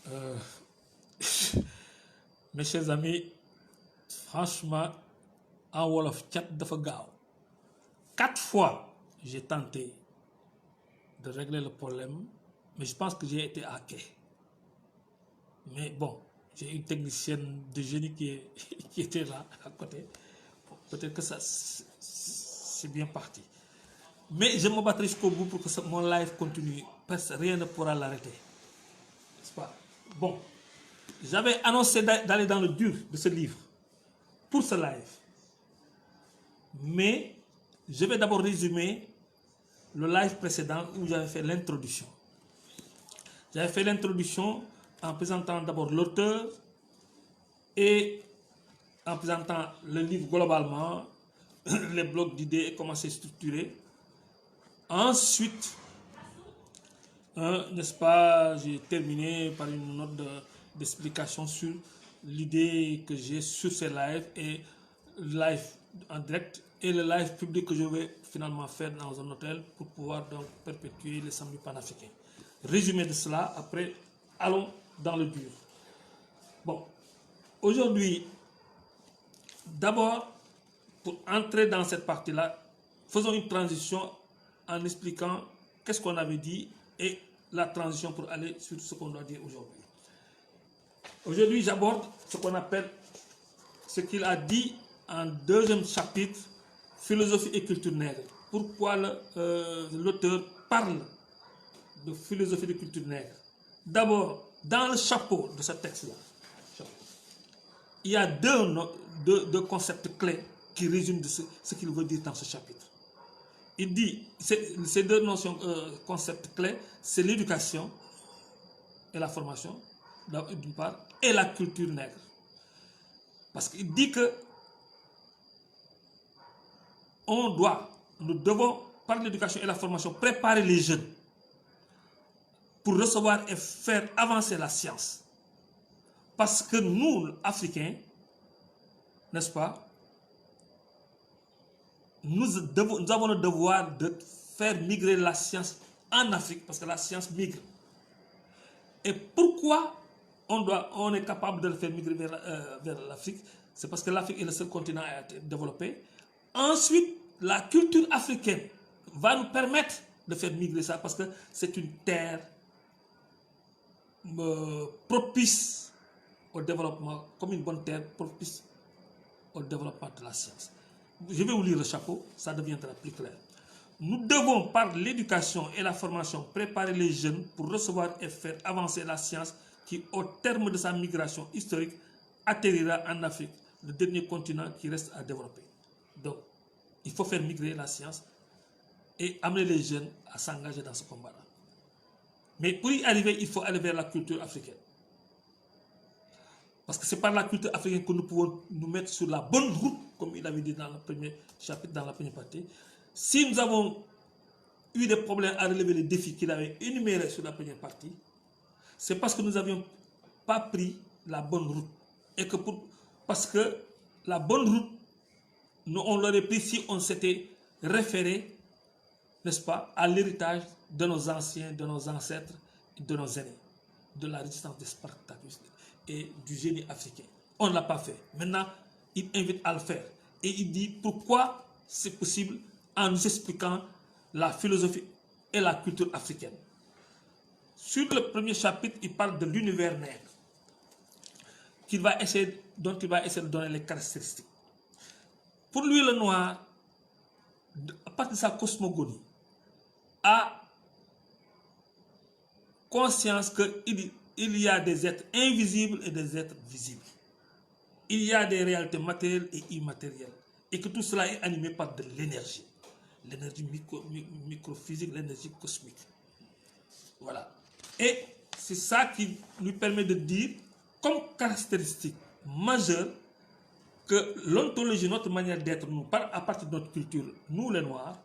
Euh, mes chers amis, franchement, en Wolof chat dafa gaaw. 4 fois, j'ai tenté de régler le problème, mais je pense que j'ai été hacké. Mais bon, j'ai une technicienne de génie qui était là à côté. Peut-être que ça c'est bien parti. Mais je me battrai jusqu'au bout pour que mon live continue. Parce que rien ne pourra l'arrêter. N'est-ce pas? Bon, j'avais annoncé d'aller dans le dur de ce livre pour ce live. Mais je vais d'abord résumer le live précédent où j'avais fait l'introduction. J'avais fait l'introduction en présentant d'abord l'auteur et en présentant le livre globalement, les blocs d'idées et comment c'est structuré. Ensuite, n'est-ce pas, j'ai terminé par une note d'explication sur l'idée que j'ai sur ces lives et le live en direct et le live public que je vais finalement faire dans un hôtel pour pouvoir donc perpétuer les samedis panafricains. Résumé de cela, après, allons dans le dur. Bon, aujourd'hui, d'abord, pour entrer dans cette partie-là, faisons une transition en expliquant qu'est-ce qu'on avait dit et la transition pour aller sur ce qu'on doit dire aujourd'hui. Aujourd'hui, j'aborde ce qu'on appelle, ce qu'il a dit en deuxième chapitre, philosophie et culture nègre. Pourquoi l'auteur parle de philosophie et de culture nègre? D'abord, dans le chapeau de ce texte-là, il y a deux concepts clés qui résument de ce qu'il veut dire dans ce chapitre. Il dit, ces deux notions, concepts clés, c'est l'éducation et la formation, d'une part, et la culture nègre. Parce qu'il dit que nous devons, par l'éducation et la formation, préparer les jeunes pour recevoir et faire avancer la science. Parce que nous, Africains, n'est-ce pas, nous avons le devoir de faire migrer la science en Afrique, parce que la science migre. Et pourquoi on est capable de le faire migrer vers l'Afrique? C'est parce que l'Afrique est le seul continent à être développé. Ensuite, la culture africaine va nous permettre de faire migrer ça, parce que c'est une terre propice au développement, comme une bonne terre propice au développement de la science. Je vais vous lire le chapeau, ça deviendra plus clair. Nous devons, par l'éducation et la formation, préparer les jeunes pour recevoir et faire avancer la science qui, au terme de sa migration historique, atterrira en Afrique, le dernier continent qui reste à développer. Donc, il faut faire migrer la science et amener les jeunes à s'engager dans ce combat-là. Mais pour y arriver, il faut aller vers la culture africaine. Parce que c'est par la culture africaine que nous pouvons nous mettre sur la bonne route, comme il avait dit dans le premier chapitre, dans la première partie. Si nous avons eu des problèmes à relever les défis qu'il avait énumérés sur la première partie, c'est parce que nous n'avions pas pris la bonne route. Et que parce que la bonne route, on l'aurait pris si on s'était référé, n'est-ce pas, à l'héritage de nos anciens, de nos ancêtres, de nos aînés, de la résistance des Spartacus et du génie africain. On ne l'a pas fait. Maintenant, il invite à le faire. Et il dit pourquoi c'est possible en nous expliquant la philosophie et la culture africaine. Sur le premier chapitre, il parle de l'univers nègre, dont il va essayer de donner les caractéristiques. Pour lui, le noir, à partir de sa cosmogonie, a conscience qu'il y a des êtres invisibles et des êtres visibles. Il y a des réalités matérielles et immatérielles. Et que tout cela est animé par de l'énergie. L'énergie microphysique, l'énergie cosmique. Voilà. Et c'est ça qui lui permet de dire, comme caractéristique majeure, que l'ontologie, notre manière d'être, nous, à partir de notre culture, nous les Noirs,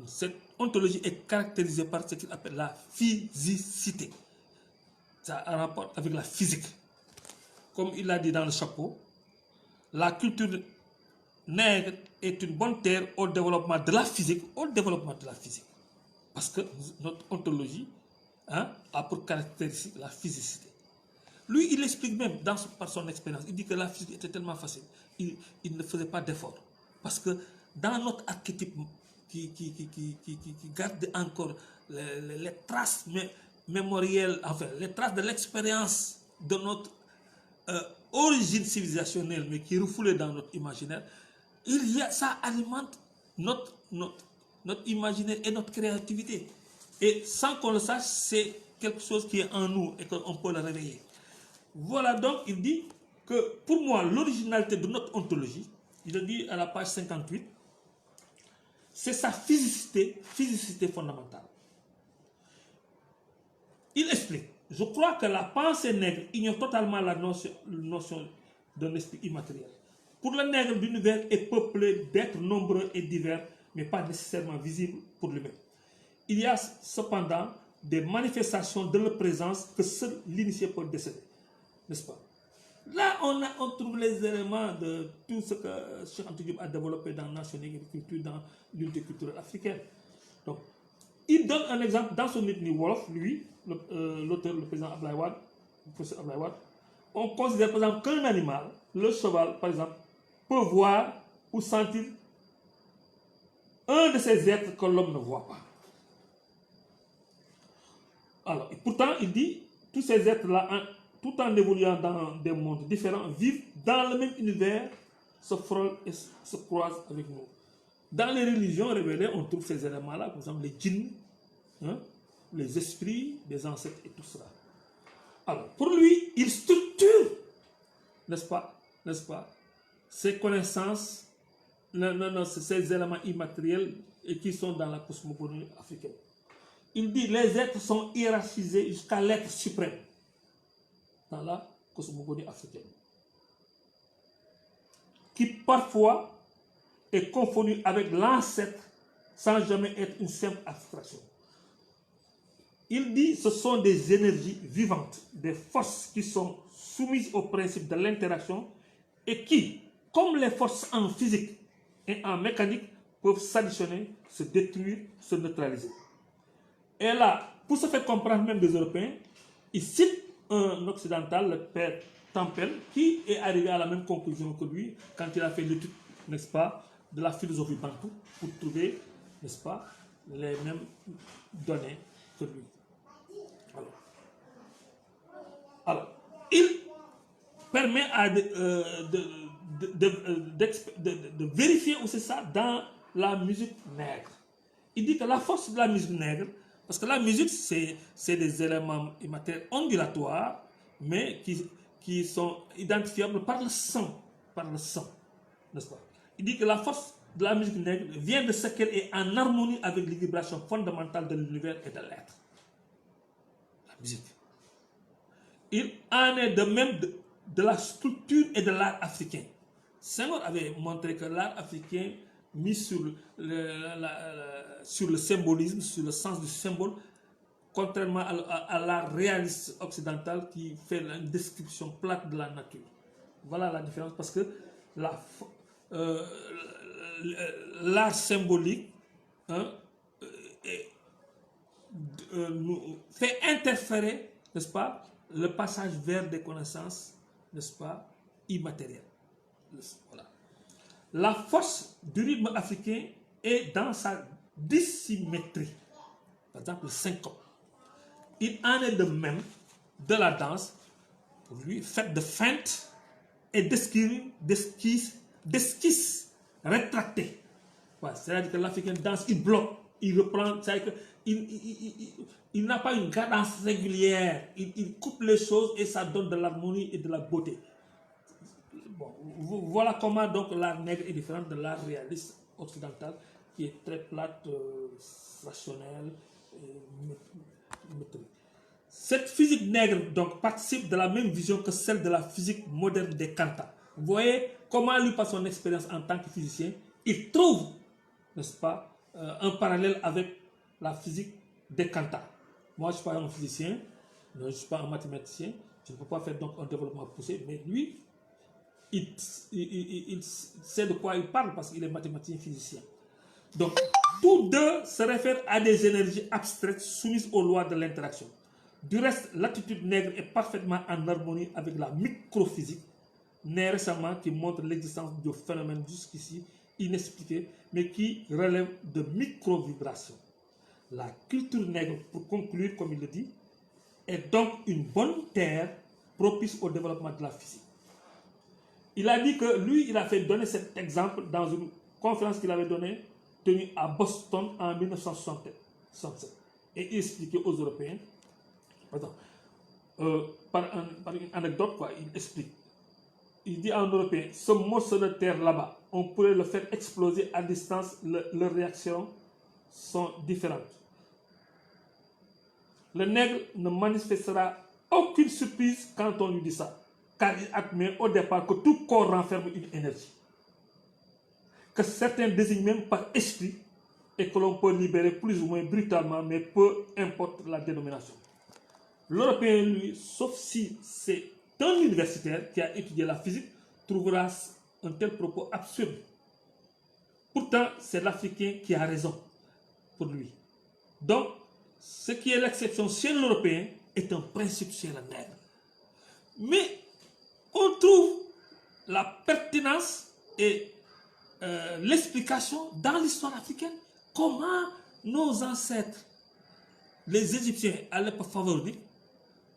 cette ontologie est caractérisée par ce qu'il appelle la physicité. Ça a un rapport avec la physique. Comme il l'a dit dans le chapeau, la culture nègre est une bonne terre au développement de la physique, Parce que notre ontologie hein, a pour caractéristique la physicité. Lui, il explique même par son expérience, il dit que la physique était tellement facile, il ne faisait pas d'effort. Parce que dans notre archétype qui garde encore les traces mémorielles, enfin, les traces de l'expérience de notre origine civilisationnelle, mais qui est refoulée dans notre imaginaire, ça alimente notre imaginaire et notre créativité. Et sans qu'on le sache, c'est quelque chose qui est en nous et qu'on peut le réveiller. Voilà donc, il dit que pour moi, l'originalité de notre ontologie, il le dit à la page 58, c'est sa physicité fondamentale. Il explique, je crois que la pensée nègre ignore totalement la notion d'un esprit immatériel. Pour le nègre, l'univers est peuplé d'êtres nombreux et divers, mais pas nécessairement visibles pour lui-même. Il y a cependant des manifestations de leur présence que seul l'initié peut déceler, n'est-ce pas? Là, on trouve les éléments de tout ce que Cheikh Anta Diop a développé dans la nation et culture, dans l'unité culturelle africaine. Donc, il donne un exemple dans son ethnie Wolof, lui, l'auteur, le président Abdoulaye Wade, le professeur Abdoulaye Wade. On considère par exemple qu'un animal, le cheval par exemple, peut voir ou sentir un de ces êtres que l'homme ne voit pas. Alors, et pourtant, il dit, tous ces êtres-là, tout en évoluant dans des mondes différents, vivent dans le même univers, se frôlent et se croisent avec nous. Dans les religions révélées, on trouve ces éléments-là, par exemple les djinns, hein, les esprits des ancêtres et tout cela. Alors, pour lui, il structure, n'est-ce pas, ces connaissances, ces éléments immatériels et qui sont dans la cosmogonie africaine. Il dit les êtres sont hiérarchisés jusqu'à l'être suprême dans la cosmogonie africaine, qui parfois est confondu avec l'ancêtre sans jamais être une simple abstraction. Il dit que ce sont des énergies vivantes, des forces qui sont soumises au principe de l'interaction et qui, comme les forces en physique et en mécanique, peuvent s'additionner, se détruire, se neutraliser. Et là, pour se faire comprendre même des Européens, il cite un occidental, le père Tempel, qui est arrivé à la même conclusion que lui quand il a fait l'étude, n'est-ce pas, de la philosophie bantou pour trouver, n'est-ce pas, les mêmes données que lui. Alors il permet de vérifier aussi ça dans la musique nègre. Il dit que la force de la musique nègre, parce que la musique, c'est des éléments immatériels ondulatoires, mais qui sont identifiables par le son, n'est-ce pas? Il dit que la force de la musique nègre vient de ce qu'elle est en harmonie avec les vibrations fondamentales de l'univers et de l'être. La musique. Il en est de même de la structure et de l'art africain. Senghor avait montré que l'art africain, mis sur le symbolisme, sur le sens du symbole, contrairement à l'art réaliste occidental qui fait une description plate de la nature. Voilà la différence, parce que l'art symbolique, hein, nous fait interférer, n'est-ce pas, le passage vers des connaissances, n'est-ce pas, immatérielles. Voilà. La force du rythme africain est dans sa dissymétrie. Par exemple, le syncope. Il en est de même de la danse, pour lui, faite de feintes et d'esquisses rétractées. Ouais, c'est-à-dire que l'Africain danse, il bloque, il reprend, c'est-à-dire qu'il n'a pas une cadence régulière, il coupe les choses et ça donne de l'harmonie et de la beauté. Bon, voilà comment donc l'art nègre est différent de l'art réaliste occidental qui est très plate, rationnelle, méthodique. Cette physique nègre donc participe de la même vision que celle de la physique moderne des Kanta. Vous voyez comment lui, par son expérience en tant que physicien, il trouve, n'est-ce pas, un parallèle avec la physique des Kanta. Moi, je ne suis pas un physicien, je ne suis pas un mathématicien, je ne peux pas faire donc un développement poussé, mais lui, il sait de quoi il parle parce qu'il est mathématicien physicien. Donc, tous deux se réfèrent à des énergies abstraites soumises aux lois de l'interaction. Du reste, l'attitude nègre est parfaitement en harmonie avec la microphysique, née récemment, qui montre l'existence de phénomènes jusqu'ici inexpliqués, mais qui relèvent de micro-vibrations. La culture nègre, pour conclure, comme il le dit, est donc une bonne terre propice au développement de la physique. Il a dit que lui, il a fait donner cet exemple dans une conférence qu'il avait donnée, tenue à Boston en 1967. Et il expliquait aux Européens, par une anecdote, quoi, il explique. Il dit à un Européen, ce morceau de terre là-bas, on pourrait le faire exploser à distance, leurs réactions sont différentes. Le nègre ne manifestera aucune surprise quand on lui dit ça, car il admet au départ que tout corps renferme une énergie, que certains désignent même par esprit, et que l'on peut libérer plus ou moins brutalement, mais peu importe la dénomination. L'Européen, lui, sauf si c'est un universitaire qui a étudié la physique, trouvera un tel propos absurde. Pourtant, c'est l'Africain qui a raison pour lui. Donc, ce qui est l'exception chez l'Européen est un principe chez le nègre. Mais on trouve la pertinence et l'explication dans l'histoire africaine. Comment nos ancêtres, les Égyptiens à l'époque pharaonique,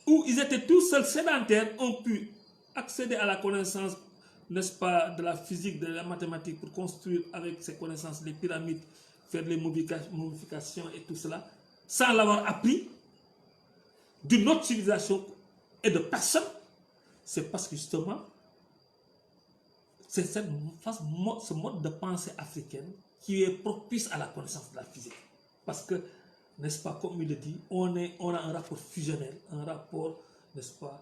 où ils étaient tous seuls sédentaires, ont pu accéder à la connaissance, n'est-ce pas, de la physique, de la mathématique, pour construire avec ces connaissances les pyramides, faire les momifications et tout cela, sans l'avoir appris d'une autre civilisation et de personne. C'est parce que justement, c'est ce mode de pensée africaine qui est propice à la connaissance de la physique. Parce que, n'est-ce pas, comme il le dit, on a un rapport fusionnel, un rapport, n'est-ce pas,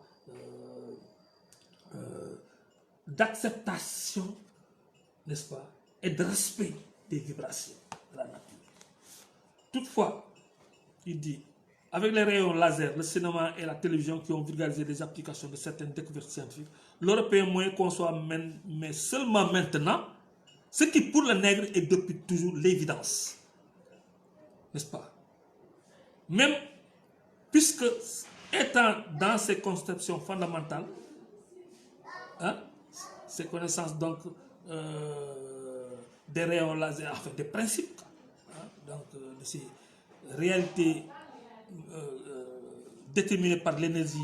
d'acceptation, n'est-ce pas, et de respect des vibrations de la nature. Toutefois, il dit, avec les rayons laser, le cinéma et la télévision qui ont vulgarisé les applications de certaines découvertes scientifiques, l'Européen moyen conçoit, mais seulement maintenant, ce qui pour le nègre est depuis toujours l'évidence. N'est-ce pas? Même puisque étant dans ses conceptions fondamentales, hein, ses connaissances donc des rayons laser, enfin des principes, hein, donc de ces réalités déterminées par l'énergie,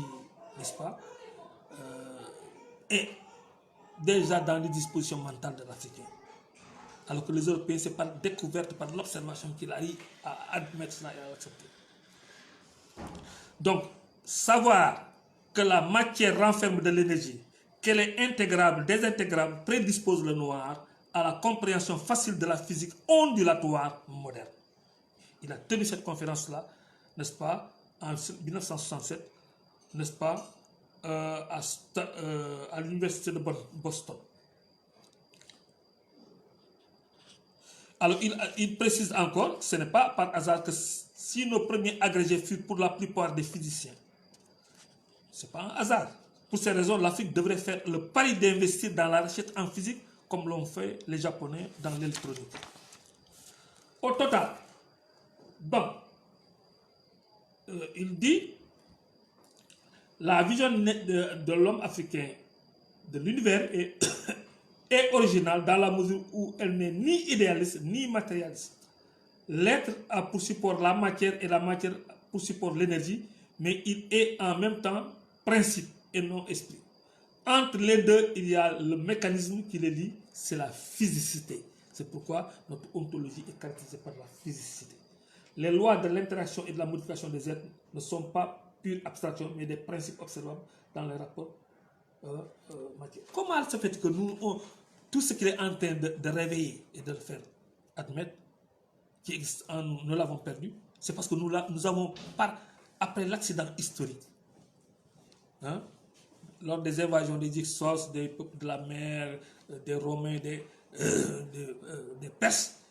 n'est-ce pas, est déjà dans les dispositions mentales de l'Africain. Alors que les Européens, c'est par découverte, par l'observation qu'il arrive à admettre cela et à l'accepter. Donc, savoir que la matière renferme de l'énergie, qu'elle est intégrable, désintégrable, prédispose le noir à la compréhension facile de la physique ondulatoire moderne. Il a tenu cette conférence-là, n'est-ce pas, en 1967, n'est-ce pas, à l'université de Boston. Alors, il précise encore, ce n'est pas par hasard que si nos premiers agrégés furent pour la plupart des physiciens, ce n'est pas un hasard. Pour ces raisons, l'Afrique devrait faire le pari d'investir dans la recherche en physique comme l'ont fait les Japonais dans l'électronique. Au total, donc, il dit, la vision de l'homme africain de l'univers est originale dans la mesure où elle n'est ni idéaliste ni matérialiste. L'être a pour support la matière et la matière pour support l'énergie, mais il est en même temps principe et non esprit. Entre les deux, il y a le mécanisme qui les lie, c'est la physicité. C'est pourquoi notre ontologie est caractérisée par la physicité. Les lois de l'interaction et de la modification des êtres ne sont pas pure abstraction, mais des principes observables dans les rapports matière. Comment se fait que nous, tout ce qu'il est en train de réveiller et de le faire admettre, qui existe en nous, nous l'avons perdu? C'est parce que nous avons, après l'accident historique, hein, lors des invasions des Hyksos, des peuples de la mer, des Romains, des Perses,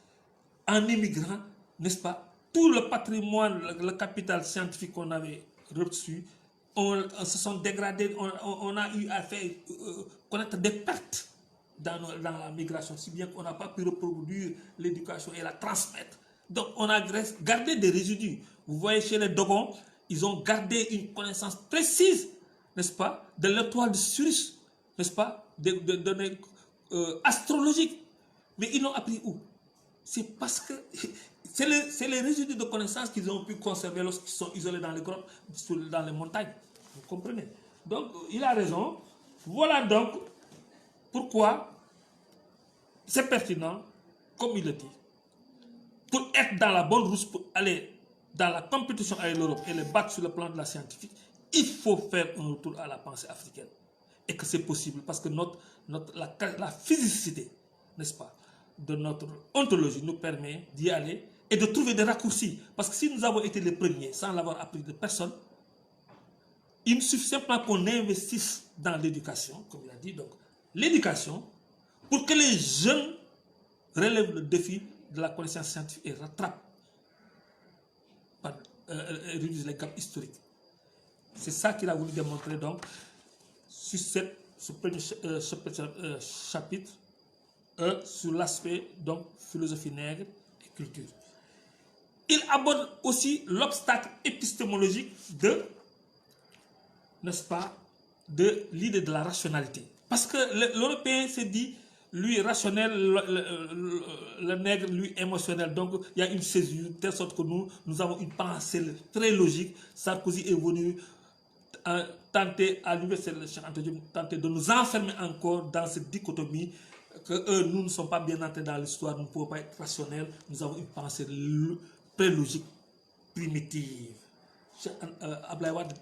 en immigrant, n'est-ce pas, tout le patrimoine, le capital scientifique qu'on avait reçu, se sont dégradés, on a eu à faire connaître des pertes dans la migration, si bien qu'on n'a pas pu reproduire l'éducation et la transmettre. Donc on a gardé des résidus. Vous voyez chez les Dogons, Ils ont gardé une connaissance précise, n'est-ce pas, de l'étoile de Sirius, n'est-ce pas, des données astrologiques. Mais ils l'ont appris où? C'est parce que c'est les résidus de connaissances qu'ils ont pu conserver lorsqu'ils sont isolés dans les grottes, dans les montagnes. Vous comprenez? Donc, il a raison. Voilà donc pourquoi c'est pertinent, comme il le dit, pour être dans la bonne route, pour aller dans la compétition avec l'Europe et les battre sur le plan de la scientifique, il faut faire un retour à la pensée africaine. Et que c'est possible parce que la physicité, n'est-ce pas, de notre ontologie nous permet d'y aller et de trouver des raccourcis. Parce que si nous avons été les premiers sans l'avoir appris de personne, il suffit simplement qu'on investisse dans l'éducation, comme il a dit, donc l'éducation, pour que les jeunes relèvent le défi de la connaissance scientifique et rattrapent, réduisent les gaps historiques. C'est ça qu'il a voulu démontrer donc sur ce premier chapitre sur l'aspect donc philosophie nègre et culture. Il aborde aussi l'obstacle épistémologique de, n'est-ce pas, de l'idée de la rationalité. Parce que l'Européen s'est dit, lui rationnel, le nègre, lui émotionnel. Donc il y a une césure, de telle sorte que nous avons une pensée très logique. Sarkozy est venu tenter à l'université de Cheikh Anta Diop, tenter de nous enfermer encore dans cette dichotomie que nous ne sommes pas bien entrés dans l'histoire, nous ne pouvons pas être rationnels, nous avons une pensée très logique, primitive. Abdoulaye Wade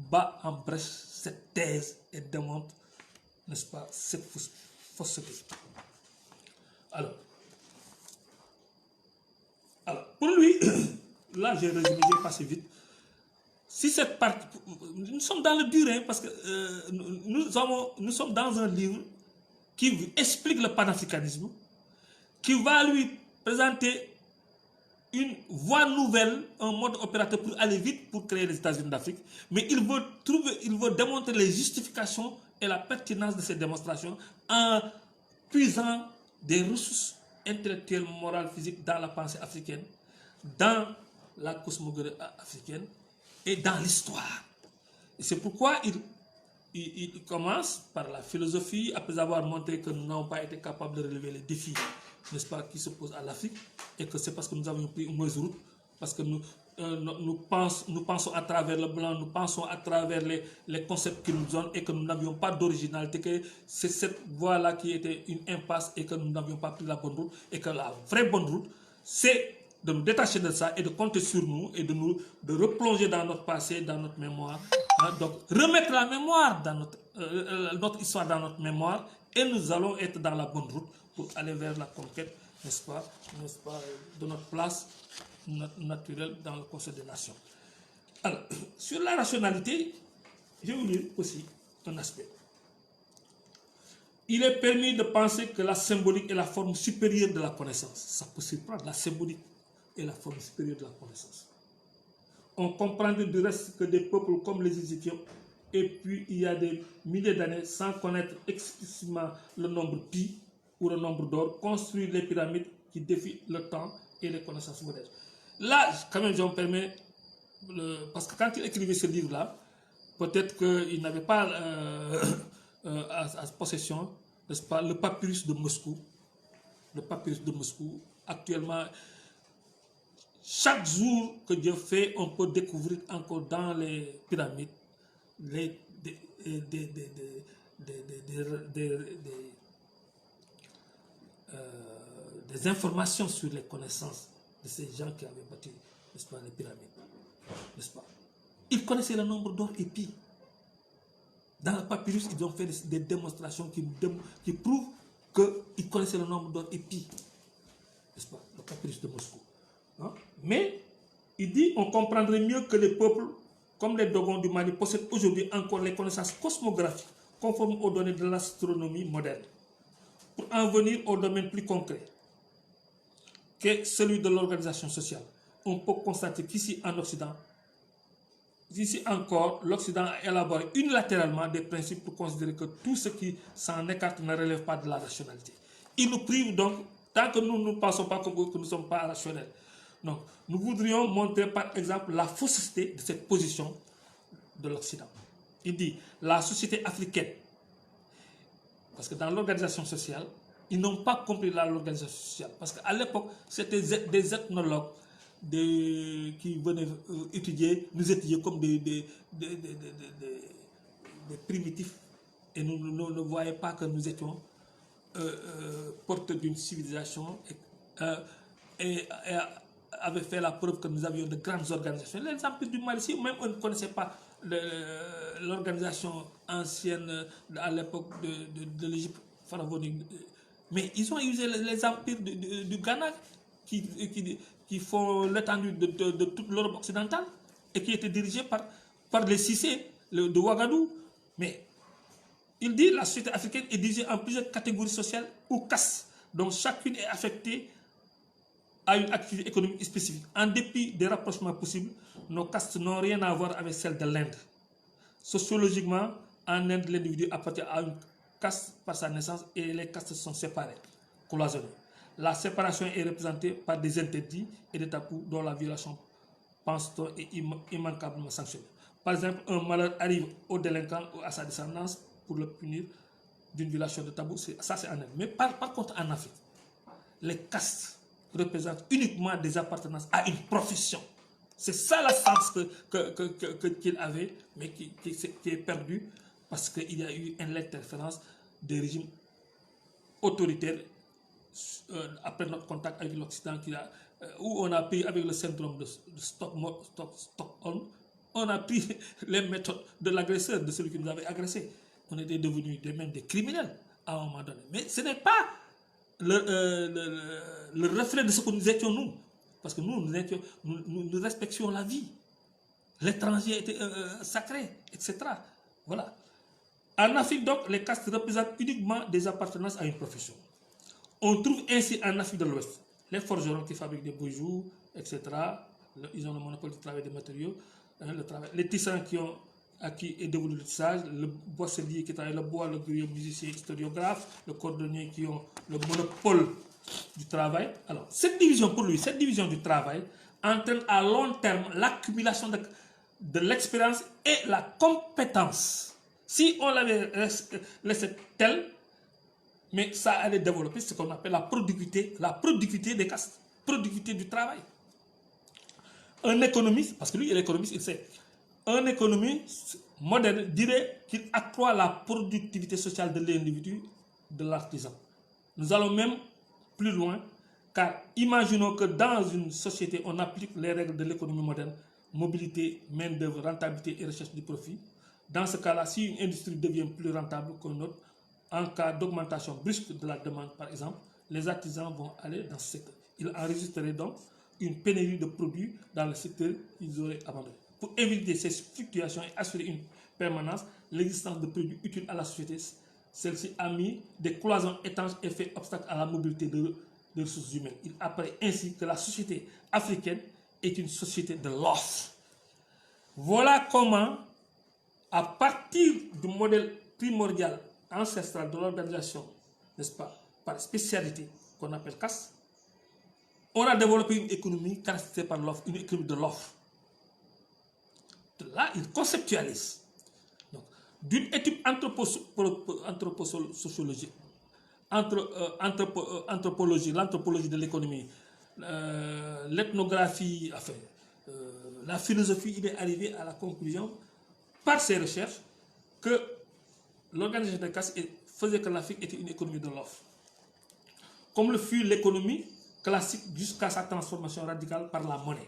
bat en brèche cette thèse et démontre, n'est-ce pas, cette fausseté. Alors, pour lui, là j'ai résumé, j'ai passé vite. Si cette partie, nous sommes dans le dur, hein, parce que nous sommes dans un livre qui explique le panafricanisme, qui va lui présenter une voie nouvelle, un mode opérateur pour aller vite pour créer les États-Unis d'Afrique, mais il veut démontrer les justifications et la pertinence de ces démonstrations en puisant des ressources intellectuelles, morales, physiques dans la pensée africaine, dans la cosmogonie africaine et dans l'histoire. Et c'est pourquoi il commence par la philosophie, après avoir montré que nous n'avons pas été capables de relever les défis, n'est-ce pas, qui se posent à l'Afrique, et que c'est parce que nous avons pris une mauvaise route, parce que nous pensons à travers le blanc, nous pensons à travers les concepts qu'ils nous donnent, et que nous n'avions pas d'originalité, que c'est cette voie-là qui était une impasse, et que nous n'avions pas pris la bonne route, et que la vraie bonne route, c'est de nous détacher de ça et de compter sur nous et de replonger dans notre passé, dans notre mémoire. Hein, donc remettre la mémoire dans notre histoire dans notre mémoire, et nous allons être dans la bonne route pour aller vers la conquête, n'est-ce pas, de notre place naturelle dans le Conseil des Nations. Alors, sur la rationalité, je vais vous lire aussi un aspect. Il est permis de penser que la symbolique est la forme supérieure de la connaissance. Ça peut surprendre, la symbolique est la forme supérieure de la connaissance. On comprendrait du reste que des peuples comme les Égyptiens, et puis il y a des milliers d'années, sans connaître explicitement le nombre pi ou le nombre d'or, construisent les pyramides qui défient le temps et les connaissances modernes. Là, quand même, je me permets, parce que quand il écrivait ce livre-là, peut-être qu'il n'avait pas à possession, n'est-ce pas, le papyrus de Moscou. Le papyrus de Moscou, actuellement, chaque jour que Dieu fait, on peut découvrir encore dans les pyramides des informations sur les connaissances de ces gens qui avaient bâti, n'est-ce pas, les pyramides. N'est-ce pas? Ils connaissaient le nombre d'or et pi. Dans le papyrus, ils ont fait des démonstrations qui prouvent qu'ils connaissaient le nombre d'or et pi. N'est-ce pas? Le papyrus de Moscou. Hein? Mais il dit on comprendrait mieux que les peuples comme les Dogons du Mali possèdent aujourd'hui encore les connaissances cosmographiques conformes aux données de l'astronomie moderne. Pour en venir au domaine plus concret, qu'est celui de l'organisation sociale, on peut constater qu'ici en Occident, ici encore, l'Occident a élaboré unilatéralement des principes pour considérer que tout ce qui s'en écarte ne relève pas de la rationalité. Il nous prive donc, tant que nous ne pensons pas comme eux, que nous ne sommes pas rationnels, Donc, nous voudrions montrer par exemple la fausseté de cette position de l'Occident. Il dit, la société africaine, parce que dans l'organisation sociale, ils n'ont pas compris l'organisation sociale. Parce qu'à l'époque, c'était des ethnologues qui venaient nous étudier comme des primitifs. Et nous ne voyaient pas que nous étions porteurs d'une civilisation et avaient fait la preuve que nous avions de grandes organisations. Les empires du Mali, si même on ne connaissait pas l'organisation ancienne à l'époque de l'Égypte pharaonique, mais ils ont usé les empires du Ghana qui font l'étendue de toute l'Europe occidentale et qui étaient dirigés par les Cissé de Ouagadougou. Mais il dit que la société africaine est divisée en plusieurs catégories sociales ou castes, dont chacune est affectée à une activité économique spécifique. En dépit des rapprochements possibles, nos castes n'ont rien à voir avec celles de l'Inde. Sociologiquement, en Inde, l'individu appartient à une caste par sa naissance et les castes sont séparées, cloisonnées. La séparation est représentée par des interdits et des tabous dont la violation, pense-t-on, est immanquablement sanctionnée. Par exemple, un malheur arrive au délinquant ou à sa descendance pour le punir d'une violation de tabou. Ça, c'est en Inde. Mais par contre, en Afrique, les castes représentent uniquement des appartenances à une profession. C'est ça la sens qu'il avait, mais qui est perdu parce qu'il y a eu une interférence des régimes autoritaires après notre contact avec l'Occident, où on a pris avec le syndrome de Stockholm, on a pris les méthodes de l'agresseur, de celui qui nous avait agressé. On était devenus même des criminels à un moment donné. Mais ce n'est pas le reflet de ce que nous étions nous. Parce que nous respections la vie. L'étranger était sacré, etc. Voilà. En Afrique, donc, les castes représentent uniquement des appartenances à une profession. On trouve ainsi en Afrique de l'Ouest les forgerons qui fabriquent des bijoux, etc. Ils ont le monopole du travail des matériaux. Les tissans à qui est dévolu le tissage, le boisselier qui travaille le bois, le griot, le musicien, historiographe, le cordonnier qui ont le monopole du travail. Alors, cette division pour lui, cette division du travail entraîne à long terme l'accumulation de l'expérience et la compétence. Si on l'avait laissé tel, mais ça allait développer ce qu'on appelle la productivité des castes, productivité du travail. Un économiste, parce que lui, il est économiste, il sait, un économiste moderne dirait qu'il accroît la productivité sociale de l'individu, de l'artisan. Nous allons même plus loin, car imaginons que dans une société, on applique les règles de l'économie moderne, mobilité, main-d'œuvre, rentabilité et recherche du profit. Dans ce cas-là, si une industrie devient plus rentable qu'une autre, en cas d'augmentation brusque de la demande, par exemple, les artisans vont aller dans ce secteur. Ils enregistreraient donc une pénurie de produits dans le secteur qu'ils auraient abandonné. Pour éviter ces fluctuations et assurer une permanence, l'existence de produits utiles à la société, celle-ci a mis des cloisons étanches et fait obstacle à la mobilité de ressources humaines. Il apparaît ainsi que la société africaine est une société de l'offre. Voilà comment, à partir du modèle primordial ancestral de l'organisation, n'est-ce pas, par spécialité qu'on appelle caste, on a développé une économie caractérisée par l'offre, une économie de l'offre. Là, il conceptualise. D'une étude anthroposociologique, l'anthropologie de l'économie, l'ethnographie, enfin, la philosophie, il est arrivé à la conclusion, par ses recherches, que l'organisation des castes faisait que l'Afrique était une économie de l'offre. Comme le fut l'économie classique jusqu'à sa transformation radicale par la monnaie.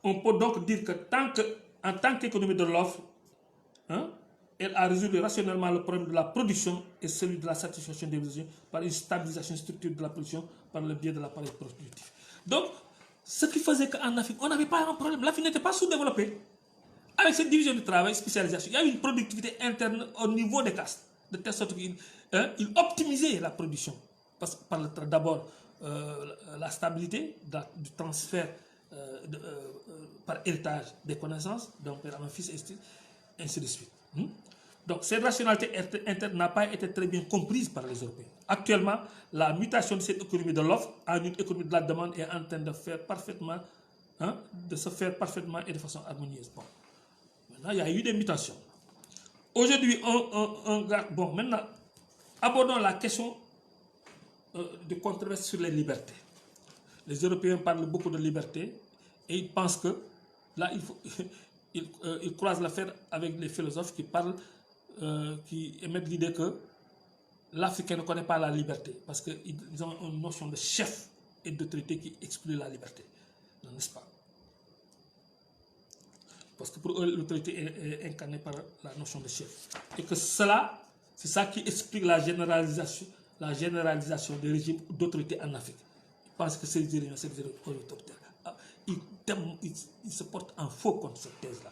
On peut donc dire que en tant qu'économie de l'offre, elle a résolu rationnellement le problème de la production et celui de la satisfaction des besoins par une stabilisation structurelle de la production par le biais de l'appareil productif. Donc, ce qui faisait qu'en Afrique, on n'avait pas un problème. L'Afrique n'était pas sous-développée. Avec cette division du travail, spécialisation, il y a une productivité interne au niveau des castes, de telle sorte qu'il optimisait la production. D'abord, la stabilité du transfert par héritage des connaissances d'un père à un fils, ainsi de suite. Donc, cette rationalité interne n'a pas été très bien comprise par les Européens. Actuellement, la mutation de cette économie de l'offre en une économie de la demande est en train de faire parfaitement, de se faire parfaitement et de façon harmonieuse. Bon, maintenant, il y a eu des mutations. Aujourd'hui, bon, maintenant, abordons la question de controverse sur les libertés. Les Européens parlent beaucoup de liberté et ils pensent que là, ils croisent l'affaire avec les philosophes qui parlent, qui émettent l'idée que l'Africain ne connaît pas la liberté parce qu'ils ont une notion de chef et d'autorité qui exclut la liberté, n'est-ce pas? Parce que pour eux, l'autorité est incarnée par la notion de chef. Et que cela, c'est ça qui explique la généralisation des régimes d'autorité en Afrique. Ils pensent que ces régimes autoritaires, ils se portent en faux contre cette thèse-là.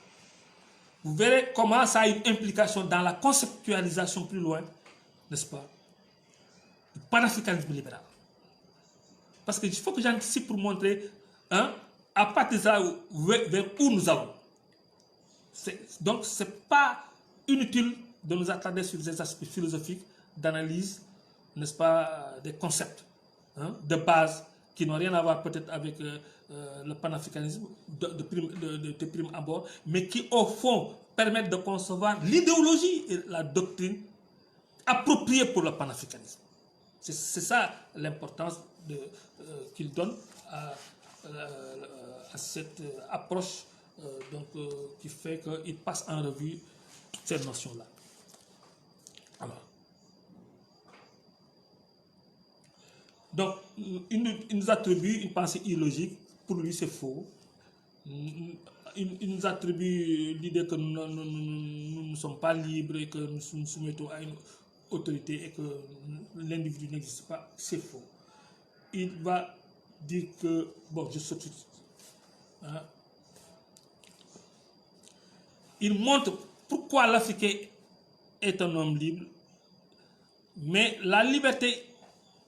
Vous verrez comment ça a une implication dans la conceptualisation plus loin, n'est-ce pas, du panafricanisme libéral. Parce qu'il faut que j'anticipe pour montrer, à partir de ça, vers où nous allons. Donc, ce n'est pas inutile de nous attarder sur des aspects philosophiques, d'analyse, n'est-ce pas, des concepts de base qui n'ont rien à voir peut-être avec le panafricanisme de prime abord, mais qui au fond permettent de concevoir l'idéologie et la doctrine appropriée pour le panafricanisme. C'est ça l'importance qu'il donne à cette approche qui fait qu'il passe en revue toutes ces notions-là. Alors, donc, il nous attribue une pensée illogique. Pour lui, c'est faux. Il nous attribue l'idée que nous ne sommes pas libres et que nous nous soumettons à une autorité et que l'individu n'existe pas. C'est faux. Il va dire que... Bon, je saute tout de suite. Il montre pourquoi l'Africain est un homme libre, mais la liberté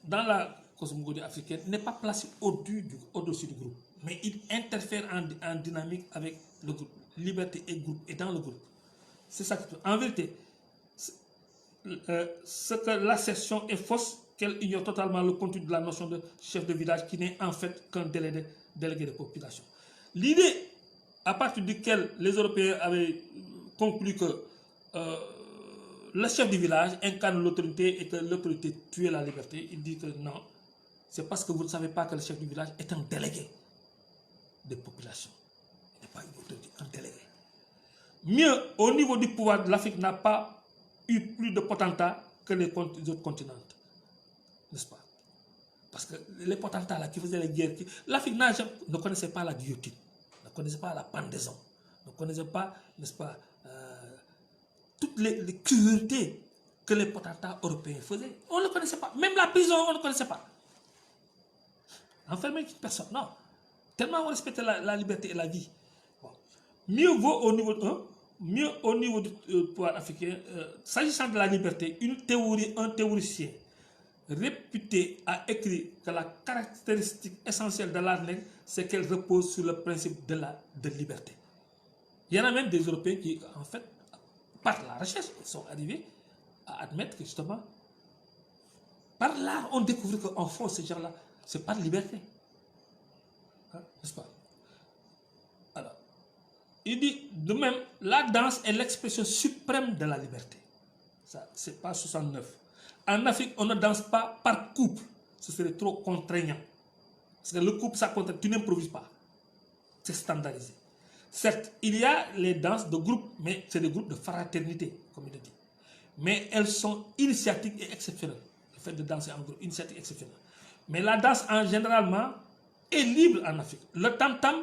dans la cosmogonie africaine n'est pas placée au-dessus du groupe, mais il interfère en dynamique avec le groupe. Liberté et groupe, et dans le groupe. C'est ça qui... En vérité, ce que l'assertion est fausse, qu'elle ignore totalement le contenu de la notion de chef de village qui n'est en fait qu'un délégué de population. L'idée à partir duquel les Européens avaient conclu que le chef du village incarne l'autorité et que l'autorité tue la liberté, il dit que non, c'est parce que vous ne savez pas que le chef du village est un délégué des populations. Il n'est pas une autorité, un délégué. Mieux, au niveau du pouvoir, l'Afrique n'a pas eu plus de potentats que les autres continents. N'est-ce pas? Parce que les potentats là, qui faisaient les guerres, l'Afrique ne connaissait pas la guillotine, ne connaissait pas la pendaison, ne connaissait pas, n'est-ce pas, toutes les cruautés que les potentats européens faisaient. On ne connaissait pas. Même la prison, on ne connaissait pas. Enfermer une personne, non. Tellement on respectait la liberté et la vie. Bon. Mieux vaut au niveau du pouvoir africain, s'agissant de la liberté, un théoricien réputé a écrit que la caractéristique essentielle de l'art nègre, c'est qu'elle repose sur le principe de liberté. Il y en a même des Européens qui, en fait, par la recherche, sont arrivés à admettre que justement, par l'art, on découvre qu'en fond, ces gens-là, c'est pas de liberté. N'est-ce pas? Alors, il dit, de même, la danse est l'expression suprême de la liberté. Ça, c'est pas 69. En Afrique, on ne danse pas par couple. Ce serait trop contraignant. Parce que le couple, ça contraint. Tu n'improvises pas. C'est standardisé. Certes, il y a les danses de groupe, mais c'est des groupes de fraternité, comme il le dit. Mais elles sont initiatiques et exceptionnelles. Le fait de danser en groupe, initiatique exceptionnelle. Mais la danse, en généralement, est libre en Afrique. Le tam-tam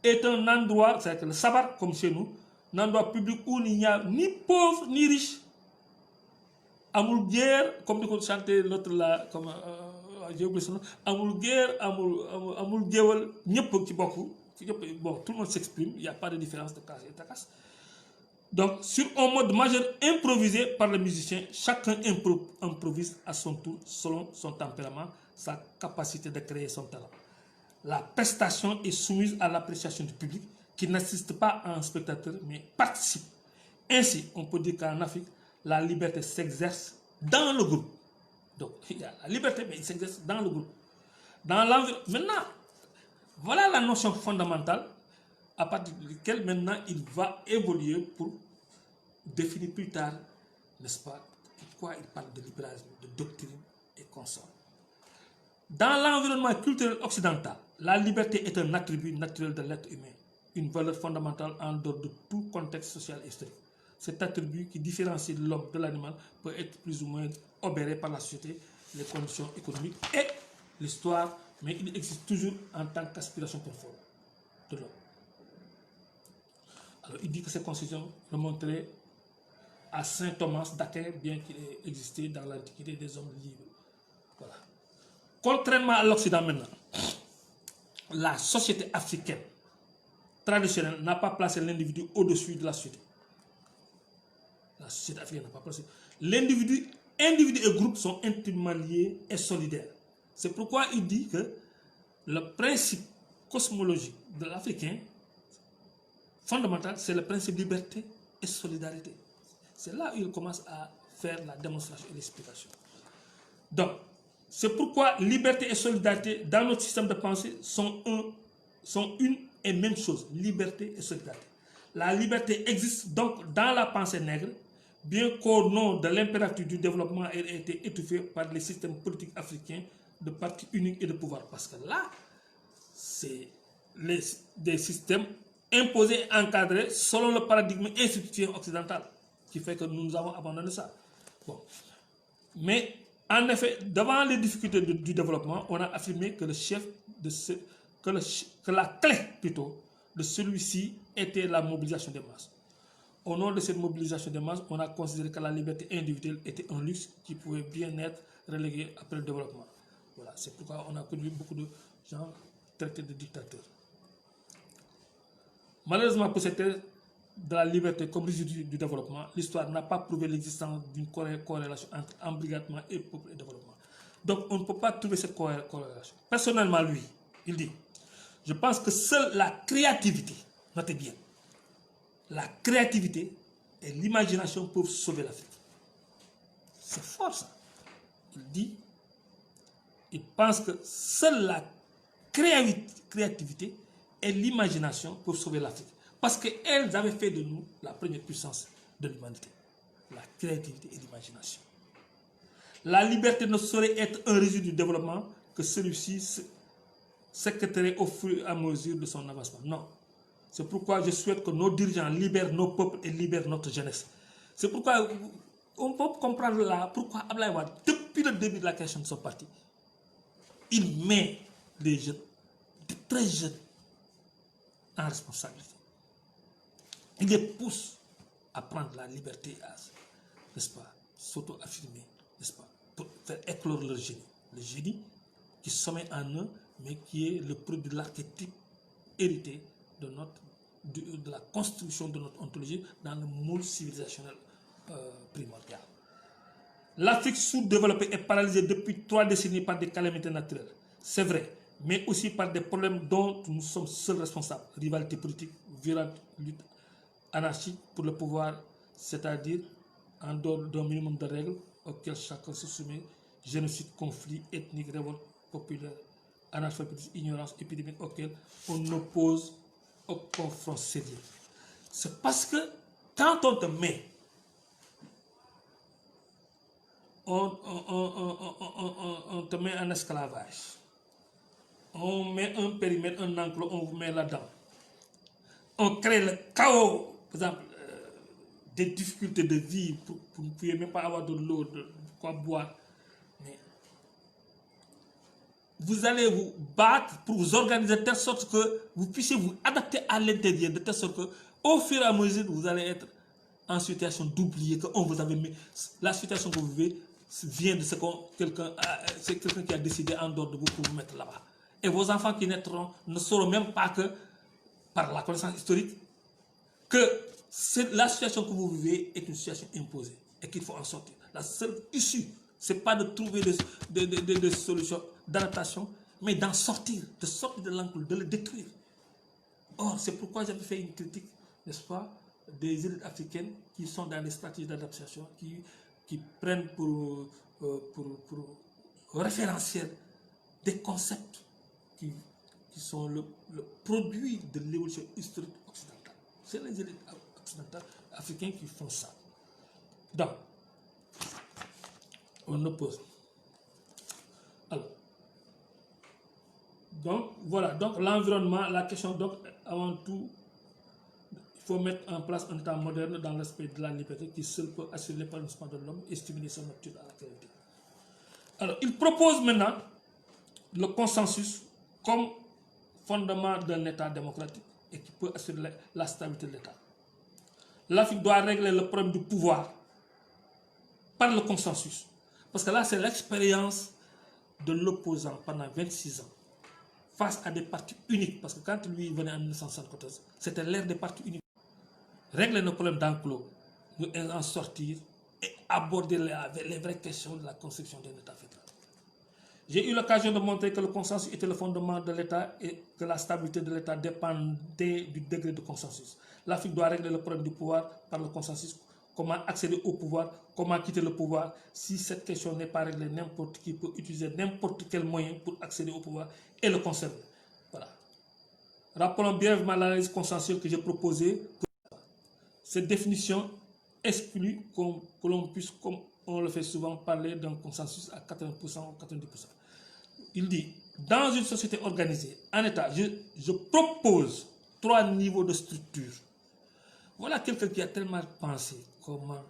est un endroit, c'est-à-dire le sabar, comme chez nous, un endroit public où il n'y a ni pauvre ni riche. Amul guerre, comme nous chantait l'autre là, comme j'ai oublié son nom, amul guerre, amul guewal, bon, tout le monde s'exprime, il n'y a pas de différence de casse et de casse. Donc, sur un mode majeur improvisé par le musicien, chacun improvise à son tour selon son tempérament, sa capacité de créer son talent. La prestation est soumise à l'appréciation du public qui n'assiste pas à un spectateur mais participe. Ainsi, on peut dire qu'en Afrique, la liberté s'exerce dans le groupe. Donc, il y a la liberté, mais il s'exerce dans le groupe. Dans l'environnement. Maintenant, voilà la notion fondamentale à partir de laquelle maintenant il va évoluer pour définir plus tard, n'est-ce pas, pourquoi il parle de libéralisme, de doctrine et consorts. Dans l'environnement culturel occidental, la liberté est un attribut naturel de l'être humain, une valeur fondamentale en dehors de tout contexte social et historique. Cet attribut qui différencie l'homme de l'animal peut être plus ou moins obéré par la société, les conditions économiques et l'histoire, mais il existe toujours en tant qu'aspiration profonde de l'homme. Alors il dit que cette constitution remonterait à saint Thomas d'Aquin, bien qu'il ait existé dans l'Antiquité des hommes libres. Voilà. Contrairement à l'Occident maintenant, la société africaine traditionnelle n'a pas placé l'individu au-dessus de la société. La société africaine n'a pas placé. L'individu, individu et groupe sont intimement liés et solidaires. C'est pourquoi il dit que le principe cosmologique de l'Africain fondamental, c'est le principe liberté et solidarité. C'est là où il commence à faire la démonstration et l'explication. Donc, c'est pourquoi liberté et solidarité dans notre système de pensée sont une et même chose. Liberté et solidarité. La liberté existe donc dans la pensée nègre, bien qu'au nom de l'impératif du développement, elle ait été étouffée par les systèmes politiques africains de parti unique et de pouvoir. Parce que là, c'est des systèmes imposés et encadrés selon le paradigme institutionnel occidental qui fait que nous avons abandonné ça. Bon. Mais en effet, devant les difficultés du développement, on a affirmé que la clé plutôt de celui-ci était la mobilisation des masses. Au nom de cette mobilisation des masses, on a considéré que la liberté individuelle était un luxe qui pouvait bien être relégué après le développement. Voilà, c'est pourquoi on a connu beaucoup de gens traités de dictateurs. Malheureusement, pour cette thèse de la liberté comme résultat du développement, l'histoire n'a pas prouvé l'existence d'une corrélation entre embrigadement et peuple et développement. Donc, on ne peut pas trouver cette corrélation. Personnellement, lui, il dit, je pense que seule la créativité, notez bien, la créativité et l'imagination peuvent sauver l'Afrique. C'est fort ça. Il dit, il pense que seule la créativité et l'imagination peuvent sauver l'Afrique. Parce qu'elles avaient fait de nous la première puissance de l'humanité. La créativité et l'imagination. La liberté ne saurait être un résultat du développement que celui-ci sécréterait au fur et à mesure de son avancement. Non. C'est pourquoi je souhaite que nos dirigeants libèrent nos peuples et libèrent notre jeunesse. C'est pourquoi on peut comprendre là pourquoi Abdoulaye Wade, depuis le début de la question de son parti, il met les jeunes, de très jeunes, en responsabilité. Il les pousse à prendre la liberté, à, n'est-ce pas, s'auto-affirmer, n'est-ce pas, pour faire éclore leur génie. Le génie qui sommeille en eux, mais qui est le produit de l'archétype hérité de la construction de notre ontologie dans le moule civilisationnel primordial. L'Afrique sous-développée est paralysée depuis 3 décennies par des calamités naturelles. C'est vrai, mais aussi par des problèmes dont nous sommes seuls responsables. Rivalité politique, violente lutte anarchique pour le pouvoir, c'est-à-dire en dehors d'un minimum de règles auxquelles chacun se soumet, génocide, conflit ethnique, révolte populaire, analphabétisme, ignorance épidémique auxquelles on oppose aucun front sérieux. C'est parce que quand on te met, on te met en esclavage, on met un périmètre, un enclos, on vous met là-dedans. On crée le chaos, par exemple, des difficultés de vie, pour vous ne pouvez même pas avoir de l'eau, de quoi boire. Mais vous allez vous battre pour vous organiser de telle sorte que vous puissiez vous adapter à l'intérieur, de telle sorte que au fur et à mesure, vous allez être en situation d'oublier qu'on vous avait mis. La situation que vous vivez vient de ce que c'est quelqu'un qui a décidé en dehors de vous pour vous mettre là-bas. Et vos enfants qui naîtront ne sauront même pas que, par la connaissance historique, que la situation que vous vivez est une situation imposée et qu'il faut en sortir. La seule issue, ce n'est pas de trouver des solutions d'adaptation, mais d'en sortir, de l'enclos, de le détruire. Or, c'est pourquoi j'avais fait une critique, n'est-ce pas, des élites africaines qui sont dans les stratégies d'adaptation, qui prennent pour référentiel des concepts qui sont le produit de l'évolution historique occidentale. C'est les élites occidentales africaines qui font ça. Donc, on oppose. Alors, donc voilà, donc l'environnement, la question, donc avant tout, il faut mettre en place un État moderne dans l'aspect de la liberté qui seul peut assurer l'épanouissement de l'homme et stimuler son aptitude à la créativité. Alors, il propose maintenant le consensus comme fondement d'un État démocratique et qui peut assurer la stabilité de l'État. L'Afrique doit régler le problème du pouvoir par le consensus. Parce que là, c'est l'expérience de l'opposant pendant 26 ans face à des partis uniques. Parce que quand lui venait en 1974, c'était l'ère des partis uniques. Régler nos problèmes d'enclos, nous en sortir et aborder les vraies questions de la construction d'un État fédéral. J'ai eu l'occasion de montrer que le consensus était le fondement de l'État et que la stabilité de l'État dépendait du degré de consensus. L'Afrique doit régler le problème du pouvoir par le consensus. Comment accéder au pouvoir, comment quitter le pouvoir. Si cette question n'est pas réglée, n'importe qui peut utiliser n'importe quel moyen pour accéder au pouvoir et le conserver. Voilà. Rappelons brièvement l'analyse consensuelle que j'ai proposée. Cette définition exclut que l'on puisse, comme on le fait souvent, parler d'un consensus à 80% ou 90%. Il dit, dans une société organisée, en État, je propose 3 niveaux de structure. Voilà quelqu'un qui a tellement pensé comment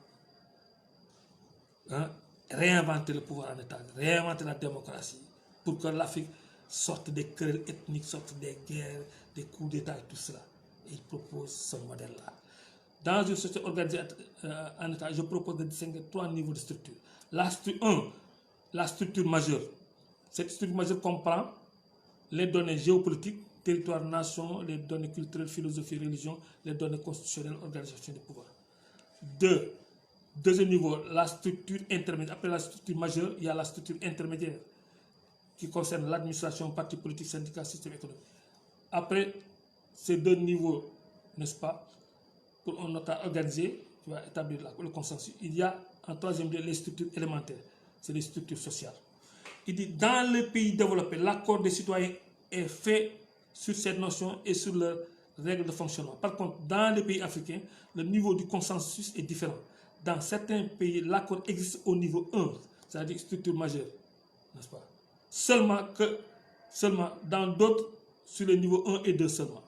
réinventer le pouvoir en État, réinventer la démocratie, pour que l'Afrique sorte des querelles ethniques, sorte des guerres, des coups d'État et tout cela. Et il propose ce modèle-là. Dans une société organisée en État, je propose de distinguer 3 niveaux de structure. La structure majeure. Cette structure majeure comprend les données géopolitiques, territoire, nation, les données culturelles, philosophie, religion, les données constitutionnelles, organisation du pouvoir. Deuxième niveau, la structure intermédiaire. Après la structure majeure, il y a la structure intermédiaire qui concerne l'administration, partis politiques, syndicats, système économique. Après ces 2 niveaux, n'est-ce pas, pour un État organisé, qui va établir le consensus, il y a en 3e lieu les structures élémentaires, c'est les structures sociales. Il dit, dans les pays développés, l'accord des citoyens est fait sur cette notion et sur leurs règles de fonctionnement. Par contre, dans les pays africains, le niveau du consensus est différent. Dans certains pays, l'accord existe au niveau 1, c'est-à-dire structure majeure, n'est-ce pas? Seulement dans d'autres, sur le niveau 1 et 2 seulement.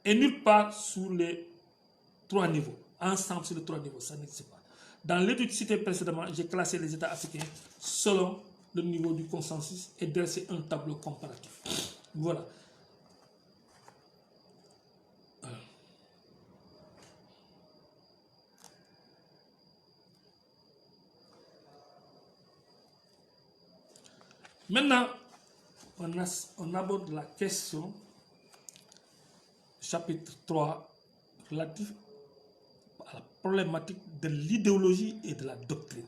Et nulle part sur les 3 niveaux. Ensemble sur les 3 niveaux, ça n'existe pas. Dans l'étude citée précédemment, j'ai classé les États africains selon le niveau du consensus et dressé un tableau comparatif. Voilà. Maintenant, on aborde la question, chapitre 3, relatif à la problématique de l'idéologie et de la doctrine.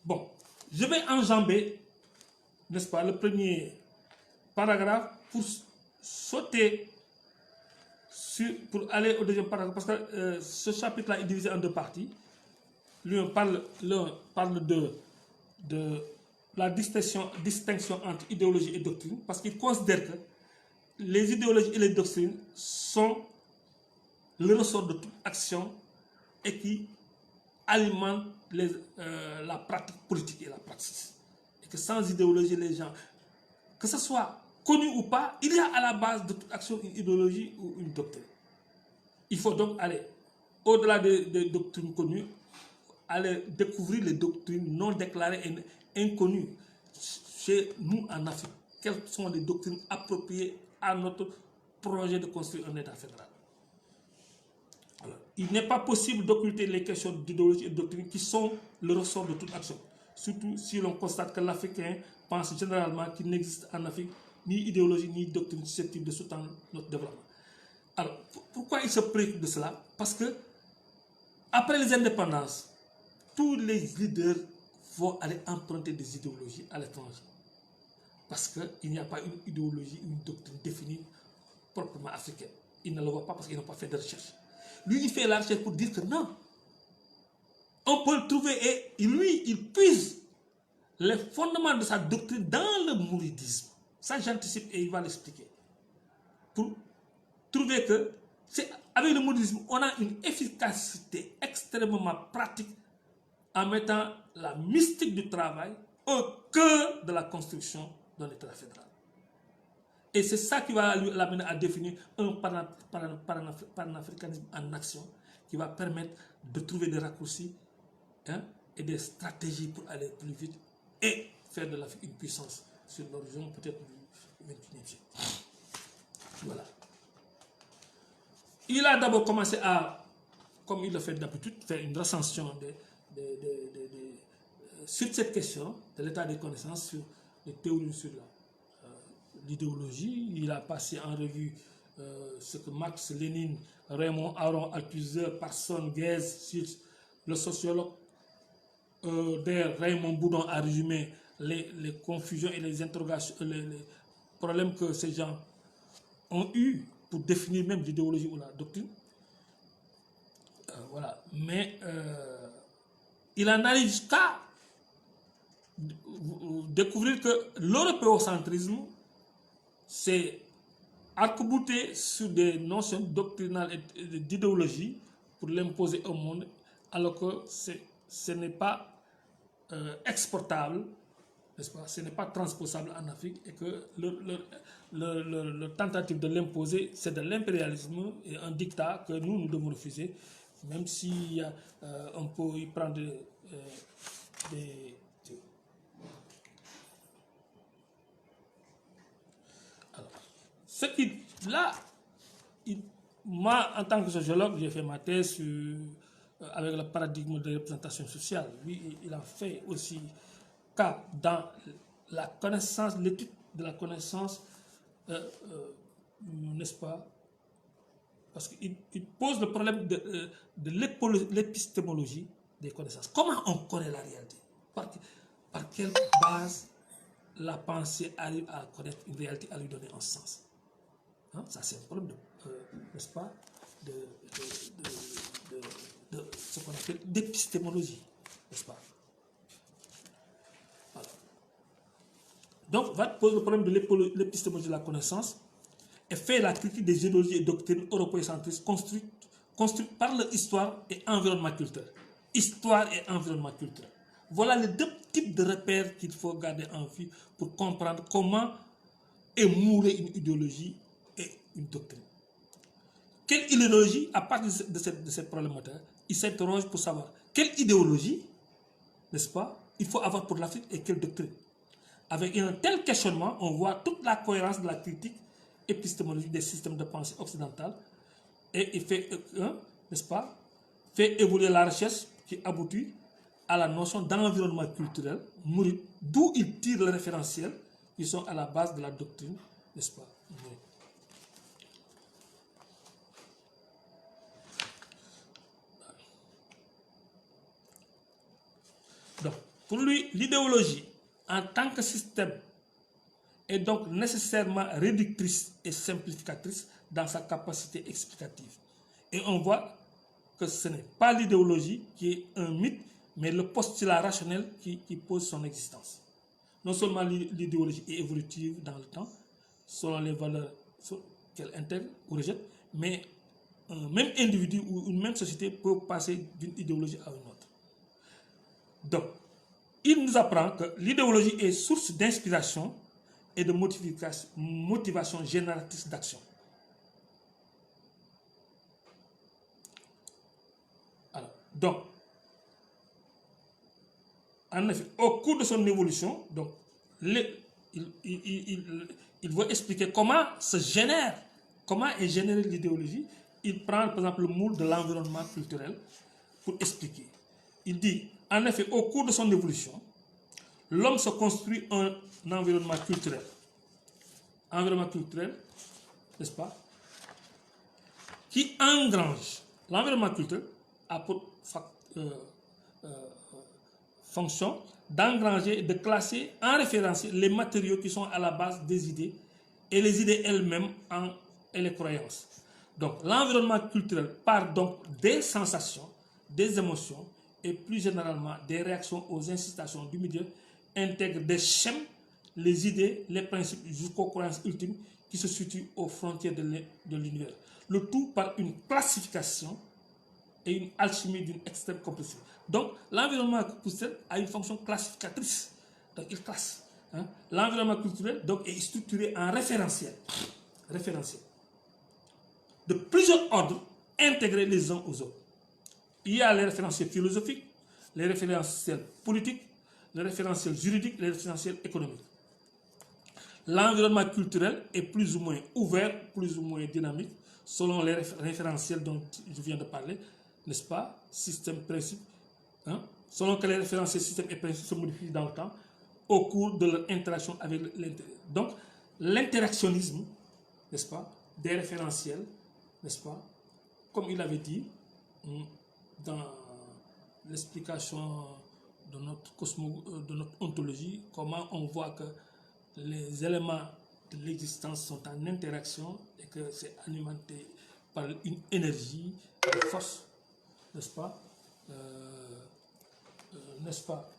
Bon, je vais enjamber, n'est-ce pas, le premier paragraphe pour sauter pour aller au deuxième paragraphe, parce que ce chapitre-là est divisé en 2 parties. L'un parle de la distinction entre idéologie et doctrine, parce qu'il considère que les idéologies et les doctrines sont le ressort de toute action et qui alimentent la pratique politique et la praxis. Et que sans idéologie, les gens, que ce soit connu ou pas, il y a à la base de toute action une idéologie ou une doctrine. Il faut donc aller au-delà des doctrines connues, aller découvrir les doctrines non déclarées et inconnues chez nous en Afrique. Quelles sont les doctrines appropriées à notre projet de construire un État fédéral? Alors, il n'est pas possible d'occulter les questions d'idéologie et de doctrine qui sont le ressort de toute action. Surtout si l'on constate que l'Africain pense généralement qu'il n'existe en Afrique ni idéologie ni doctrine susceptible de soutenir notre développement. Alors, pourquoi il se préoccupe de cela? Parce que, après les indépendances, tous les leaders vont aller emprunter des idéologies à l'étranger. Parce qu'il n'y a pas une idéologie, une doctrine définie proprement africaine. ils ne le voient pas parce qu'ils n'ont pas fait de recherche. Lui, il fait la recherche pour dire que non, on peut le trouver et lui, il puise les fondements de sa doctrine dans le mouridisme. Ça, j'anticipe et il va l'expliquer. Pour trouver que avec le mouridisme, on a une efficacité extrêmement pratique en mettant la mystique du travail au cœur de la construction d'un État fédéral. Et c'est ça qui va l'amener à définir un panafricanisme en action qui va permettre de trouver des raccourcis et des stratégies pour aller plus vite et faire de l'Afrique une puissance sur l'horizon peut-être du 21e siècle. Voilà. Il a d'abord commencé à, comme il le fait d'habitude, faire une recension sur cette question de l'état des connaissances, sur les théories sur l'idéologie. Il a passé en revue ce que Marx, Lénine, Raymond Aron, Althusser, Parson, Guez, le sociologue Raymond Boudon a résumé les confusions et les interrogations, les problèmes que ces gens ont eu pour définir même l'idéologie ou la doctrine. Voilà. Mais il en arrive jusqu'à découvrir que l'européocentrisme, c'est arc-bouté sur des notions doctrinales et d'idéologie pour l'imposer au monde, alors que ce n'est pas exportable, n'est-ce pas? Ce n'est pas transposable en Afrique et que le tentative de l'imposer, c'est de l'impérialisme et un dictat que nous devons refuser, même si on peut y prendre des alors, ce qui, là, moi, en tant que sociologue, j'ai fait ma thèse avec le paradigme de représentation sociale. Lui, il a fait aussi cas dans la connaissance, l'étude de la connaissance, n'est-ce pas? Parce qu'il pose le problème de l'épistémologie des connaissances. Comment on connaît la réalité? Par quelle base la pensée arrive à connaître une réalité, à lui donner un sens? Hein? Ça, c'est un problème, n'est-ce pas, de ce qu'on appelle d'épistémologie, n'est-ce pas? Voilà. Donc, va poser le problème de l'épistémologie de la connaissance et fait la critique des idéologies et doctrines européocentristes construites par l'histoire et environnement culturel. Histoire et environnement culturel. Voilà les deux types de repères qu'il faut garder en vue pour comprendre comment est mourée une idéologie et une doctrine. Quelle idéologie, à partir de cette problématique, il s'interroge pour savoir quelle idéologie, n'est-ce pas, il faut avoir pour l'Afrique et quelle doctrine. Avec un tel questionnement, on voit toute la cohérence de la critique épistémologique des systèmes de pensée occidentaux et il fait, n'est-ce pas, fait évoluer la recherche qui aboutit à la notion d'environnement culturel, d'où il tire les référentiels qui sont à la base de la doctrine, n'est-ce pas. Donc, pour lui, l'idéologie, en tant que système, est donc nécessairement réductrice et simplificatrice dans sa capacité explicative. Et on voit que ce n'est pas l'idéologie qui est un mythe, mais le postulat rationnel qui pose son existence. Non seulement l'idéologie est évolutive dans le temps, selon les valeurs qu'elle intègre ou rejette, mais un même individu ou une même société peut passer d'une idéologie à une autre. Donc, il nous apprend que l'idéologie est source d'inspiration et de motivation génératrice d'action. Donc, en effet, au cours de son évolution, donc, il veut expliquer comment est générée l'idéologie. Il prend par exemple le moule de l'environnement culturel pour expliquer. Il dit, en effet, au cours de son évolution, l'homme se construit un environnement culturel. Environnement culturel, n'est-ce pas, qui engrange. L'environnement culturel a pour fonction d'engranger, de classer en référence les matériaux qui sont à la base des idées et les idées elles-mêmes et les croyances. Donc, l'environnement culturel part donc des sensations, des émotions et plus généralement des réactions aux incitations du milieu, intègre des schèmes, les idées, les principes jusqu'aux croyances ultimes qui se situent aux frontières de l'univers. Le tout par une classification et une alchimie d'une extrême complexité. Donc, l'environnement culturel a une fonction classificatrice. Donc, il classe. Hein. L'environnement culturel donc, est structuré en référentiel de plusieurs ordres intégrés les uns aux autres. Il y a les référentiels philosophiques, les référentiels politiques, les référentiels juridiques, les référentiels économiques. L'environnement culturel est plus ou moins ouvert, plus ou moins dynamique, selon les référentiels dont je viens de parler, n'est-ce pas? Système, principe. Hein? Selon que les référentiels, systèmes et principes se modifient dans le temps au cours de leur interaction avec l'intérieur. Donc, l'interactionnisme, n'est-ce pas, des référentiels, n'est-ce pas, comme il avait dit dans l'explication de de notre ontologie, comment on voit que les éléments de l'existence sont en interaction et que c'est alimenté par une énergie, une force, n'est-ce pas? N'est-ce pas?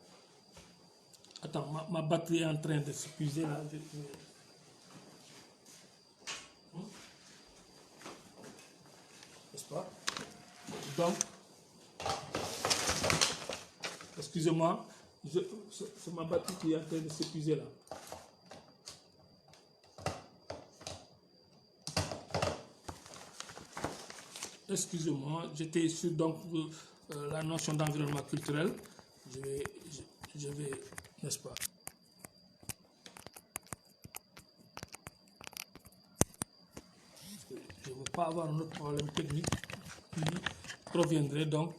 Attends, ma batterie est en train de s'épuiser là. N'est-ce pas? Donc, excusez-moi, c'est ma batterie qui est en train de s'épuiser là. Excusez-moi, j'étais sur donc la notion d'environnement culturel. Je vais, n'est-ce pas? Je ne veux pas avoir un autre problème technique qui proviendrait donc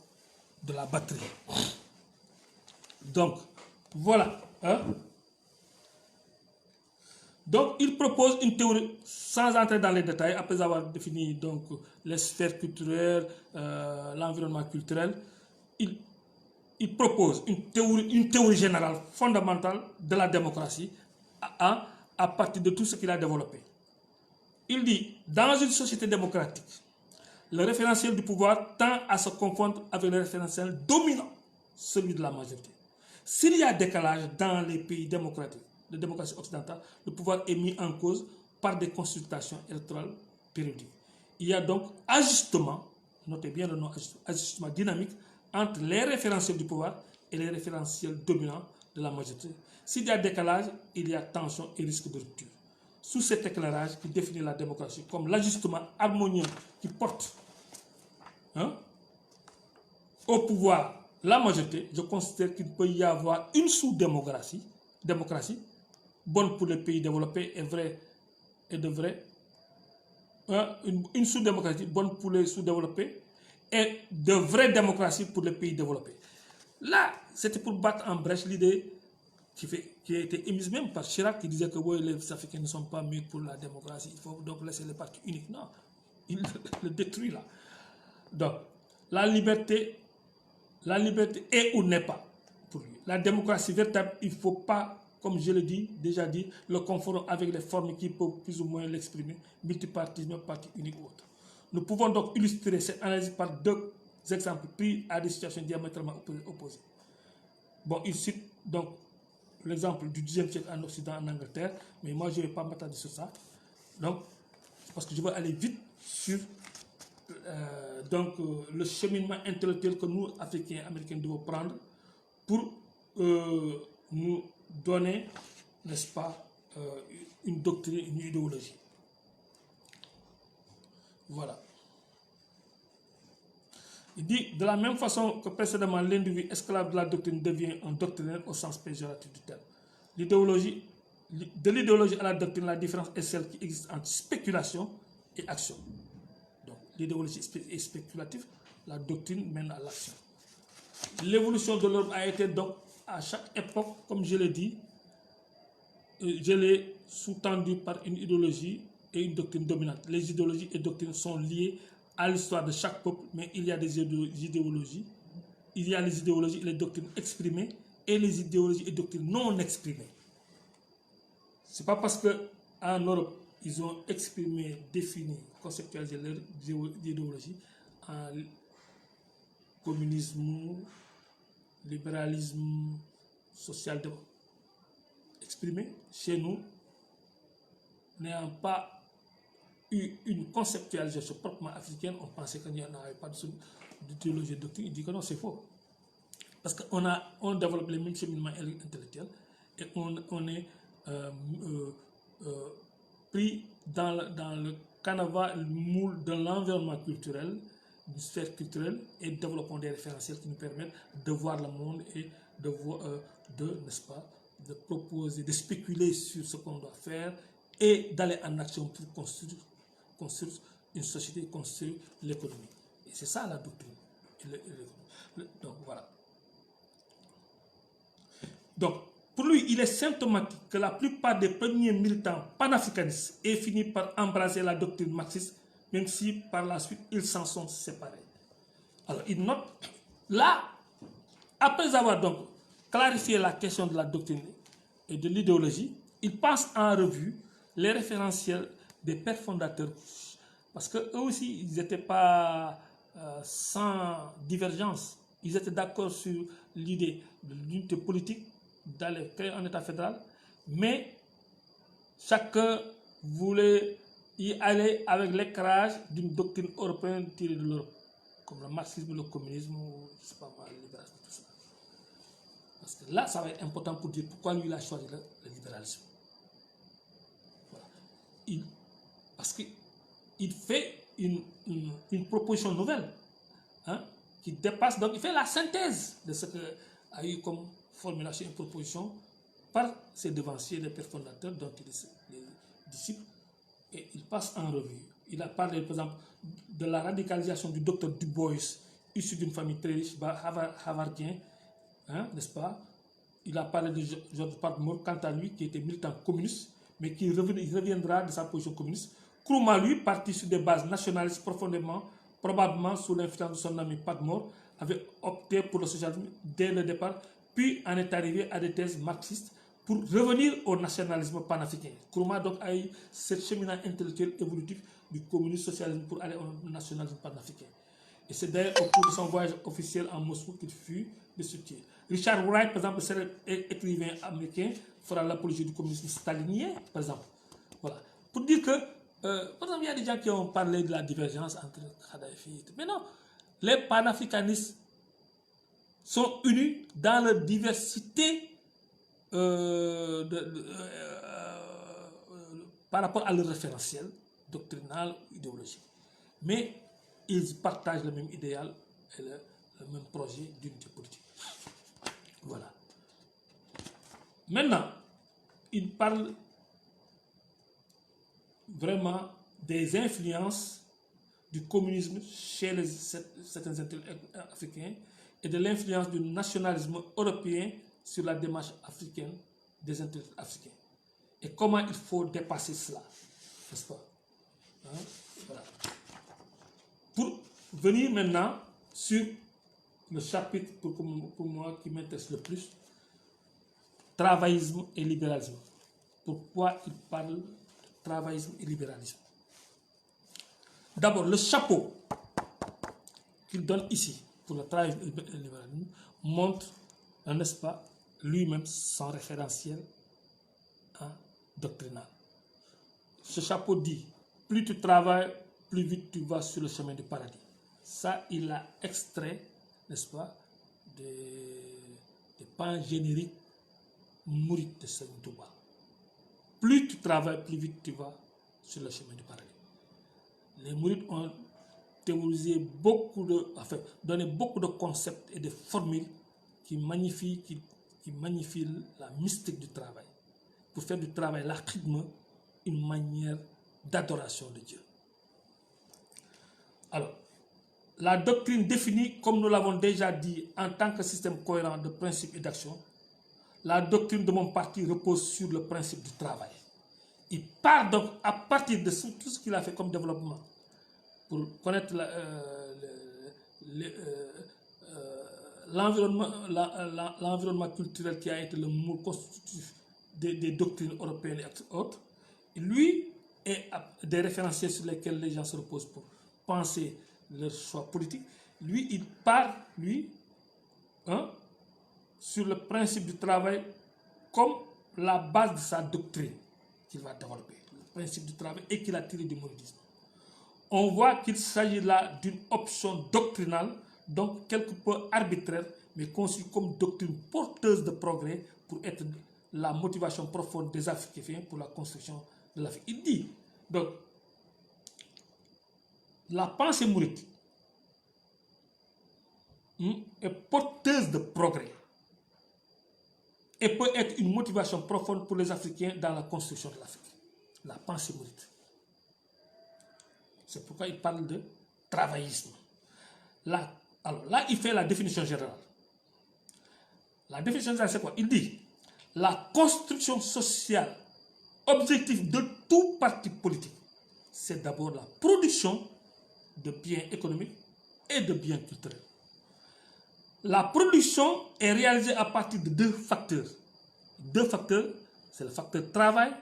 de la batterie. Donc, voilà. Hein? Donc, il propose une théorie, sans entrer dans les détails, après avoir défini donc, les sphères culturelles, l'environnement culturel, il propose une théorie générale fondamentale de la démocratie à partir de tout ce qu'il a développé. Il dit, dans une société démocratique, le référentiel du pouvoir tend à se confondre avec le référentiel dominant, celui de la majorité. S'il y a décalage dans les pays démocratiques, de démocratie occidentale, le pouvoir est mis en cause par des consultations électorales périodiques. Il y a donc ajustement, notez bien le nom ajustement dynamique, entre les référentiels du pouvoir et les référentiels dominants de la majorité. S'il y a décalage, il y a tension et risque de rupture. Sous cet éclairage qui définit la démocratie comme l'ajustement harmonieux qui porte au pouvoir la majorité, je considère qu'il peut y avoir une sous-démocratie, bonne pour les pays développés et de vrai, une sous-démocratie bonne pour les sous-développés et de vraie démocratie pour les pays développés. Là, c'était pour battre en brèche l'idée qui a été émise même par Chirac qui disait que ouais, les Africains ne sont pas mieux pour la démocratie, il faut donc laisser les partis uniques. Non, il le détruit là. Donc, la liberté est ou n'est pas pour lui. La démocratie véritable, il ne faut pas, comme je l'ai déjà dit, le confondre avec les formes qui peuvent plus ou moins l'exprimer, multipartisme, parti unique ou autre. Nous pouvons donc illustrer cette analyse par deux exemples pris à des situations diamétralement opposées. Bon, il cite donc l'exemple du 10e siècle en Occident, en Angleterre, mais moi je ne vais pas m'attarder sur ça. Donc, parce que je vais aller vite sur le cheminement intellectuel que nous, Africains et Américains, devons prendre pour nous donner, n'est-ce pas, une doctrine, une idéologie. Voilà. Il dit, de la même façon que précédemment, l'individu esclave de la doctrine devient un doctrinaire au sens péjoratif du terme. De l'idéologie à la doctrine, la différence est celle qui existe entre spéculation et action. Donc, l'idéologie est spéculative, la doctrine mène à l'action. L'évolution de l'homme a été donc, à chaque époque, comme je l'ai dit, je l'ai sous-tendu par une idéologie et une doctrine dominante. Les idéologies et doctrines sont liées à l'histoire de chaque peuple, mais il y a des idéologies, il y a les idéologies et les doctrines exprimées et les idéologies et doctrines non exprimées. Ce n'est pas parce qu'en Europe, ils ont exprimé, défini, conceptualisé leur idéologie en communisme, libéralisme, social-démocratie. Exprimé chez nous, n'ayant pas eu une conceptualisation proprement africaine, on pensait qu'il n'y en avait pas d'idéologie de doctrine. Il dit que non, c'est faux. Parce qu'on développe les mêmes cheminements intellectuels et on est pris dans le canevas, le moule de l'environnement culturel, d'une sphère culturelle, et développons des référentiels qui nous permettent de voir le monde et n'est-ce pas, de proposer, de spéculer sur ce qu'on doit faire et d'aller en action pour construire une société, construire l'économie. Et c'est ça la doctrine. Donc voilà. Donc, pour lui, il est symptomatique que la plupart des premiers militants panafricanistes aient fini par embrasser la doctrine marxiste, même si par la suite ils s'en sont séparés. Alors, il note, là, après avoir donc clarifié la question de la doctrine et de l'idéologie, il passe en revue les référentiels des pères fondateurs, parce qu'eux aussi, ils n'étaient pas sans divergence. Ils étaient d'accord sur l'idée de l'unité politique, d'aller créer un État fédéral, mais chacun voulait y aller avec l'écrage d'une doctrine européenne tirée de l'Europe, comme le marxisme, le communisme, ou je sais pas moi, le libéralisme, tout ça. Parce que là, ça va être important pour dire pourquoi lui il a choisi le libéralisme. Voilà. Parce qu'il fait une proposition nouvelle, hein, qui dépasse, donc il fait la synthèse de ce qu'a eu comme formulation et proposition par ses devanciers, les pères fondateurs, dont il est les disciples, et il passe en revue. Il a parlé, par exemple, de la radicalisation du docteur Du Bois, issu d'une famille très riche, havardien, hein, n'est-ce pas? Il a parlé de Georges Padmore, quant à lui, qui était militant communiste, mais qui reviendra de sa position communiste. Nkrumah, lui, parti sur des bases nationalistes profondément, probablement sous l'influence de son ami Padmore, avait opté pour le socialisme dès le départ, puis en est arrivé à des thèses marxistes pour revenir au nationalisme panafricain. Nkrumah donc a eu ce cheminement intellectuel évolutif du communisme socialisme pour aller au nationalisme panafricain. Et c'est d'ailleurs au cours de son voyage officiel en Moscou qu'il fut destitué. Richard Wright, par exemple, le célèbre écrivain américain, fera l'apologie du communisme stalinien, par exemple. Voilà. Pour dire que, par exemple, il y a des gens qui ont parlé de la divergence entre Kadhafi et tout. Mais non, les panafricanistes sont unis dans leur diversité par rapport à leur référentiel doctrinal, idéologique. Mais ils partagent le même idéal et le même projet d'unité politique. Voilà. Maintenant, il parle vraiment des influences du communisme chez certains intellectuels africains et de l'influence du nationalisme européen sur la démarche africaine des intellectuels africains. Et comment il faut dépasser cela, n'est-ce pas? Hein? Voilà. Pour venir maintenant sur le chapitre, pour moi, qui m'intéresse le plus, travaillisme et libéralisme. Pourquoi il parle de travaillisme et libéralisme? D'abord, le chapeau qu'il donne ici pour le travail et le libéralisme montre, n'est-ce pas, lui-même son référentiel, hein, doctrinal. Ce chapeau dit, plus tu travailles, plus vite tu vas sur le chemin du paradis. Ça, il a extrait, n'est-ce pas, des pans génériques mourides de Serigne Touba. Plus tu travailles, plus vite tu vas sur le chemin du paradis. Les mourides ont théorisé donné beaucoup de concepts et de formules qui magnifient la mystique du travail. Pour faire du travail, la khidma, une manière d'adoration de Dieu. Alors, la doctrine définie, comme nous l'avons déjà dit, en tant que système cohérent de principes et d'actions, la doctrine de mon parti repose sur le principe du travail. Il part donc à partir de tout ce qu'il a fait comme développement pour connaître l'environnement culturel qui a été le mot constitutif des doctrines européennes et autres. Et lui, et des référentiels sur lesquels les gens se reposent pour penser leur choix politique, lui, il part, lui, hein, sur le principe du travail comme la base de sa doctrine qu'il va développer, le principe du travail et qu'il a tiré du mouridisme. On voit qu'il s'agit là d'une option doctrinale, donc quelque peu arbitraire, mais conçue comme doctrine porteuse de progrès pour être la motivation profonde des Africains pour la construction de l'Afrique. Il dit, donc, la pensée mouride est porteuse de progrès et peut être une motivation profonde pour les Africains dans la construction de l'Afrique. La pensée mouride. C'est pourquoi il parle de travaillisme. Là, alors, là, il fait la définition générale. La définition générale, c'est quoi? Il dit, la construction sociale, objectif de tout parti politique, c'est d'abord la production de biens économiques et de biens culturels. La production est réalisée à partir de deux facteurs. Deux facteurs, c'est le facteur travail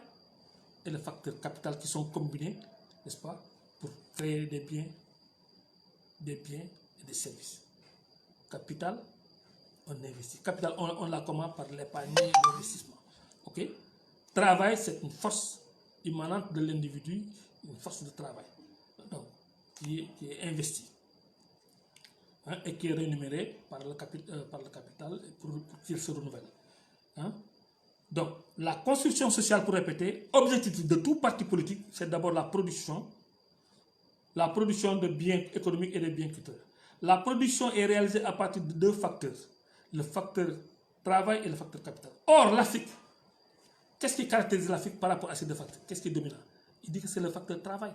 et le facteur capital qui sont combinés, n'est-ce pas, pour créer des biens et des services. Capital, on investit. Capital, on l'a comment? Par l'épargne et l'investissement. Ok? Travail, c'est une force immanente de l'individu, une force de travail, donc, qui est investie. Hein, et qui est rémunéré par le capital pour qu'il se renouvelle. Hein? Donc, la construction sociale, pour répéter, objectif de tout parti politique, c'est d'abord la production de biens économiques et de biens culturels. La production est réalisée à partir de deux facteurs, le facteur travail et le facteur capital. Or, l'Afrique, qu'est-ce qui caractérise l'Afrique par rapport à ces deux facteurs? Qu'est-ce qui est dominant? Il dit que c'est le facteur travail,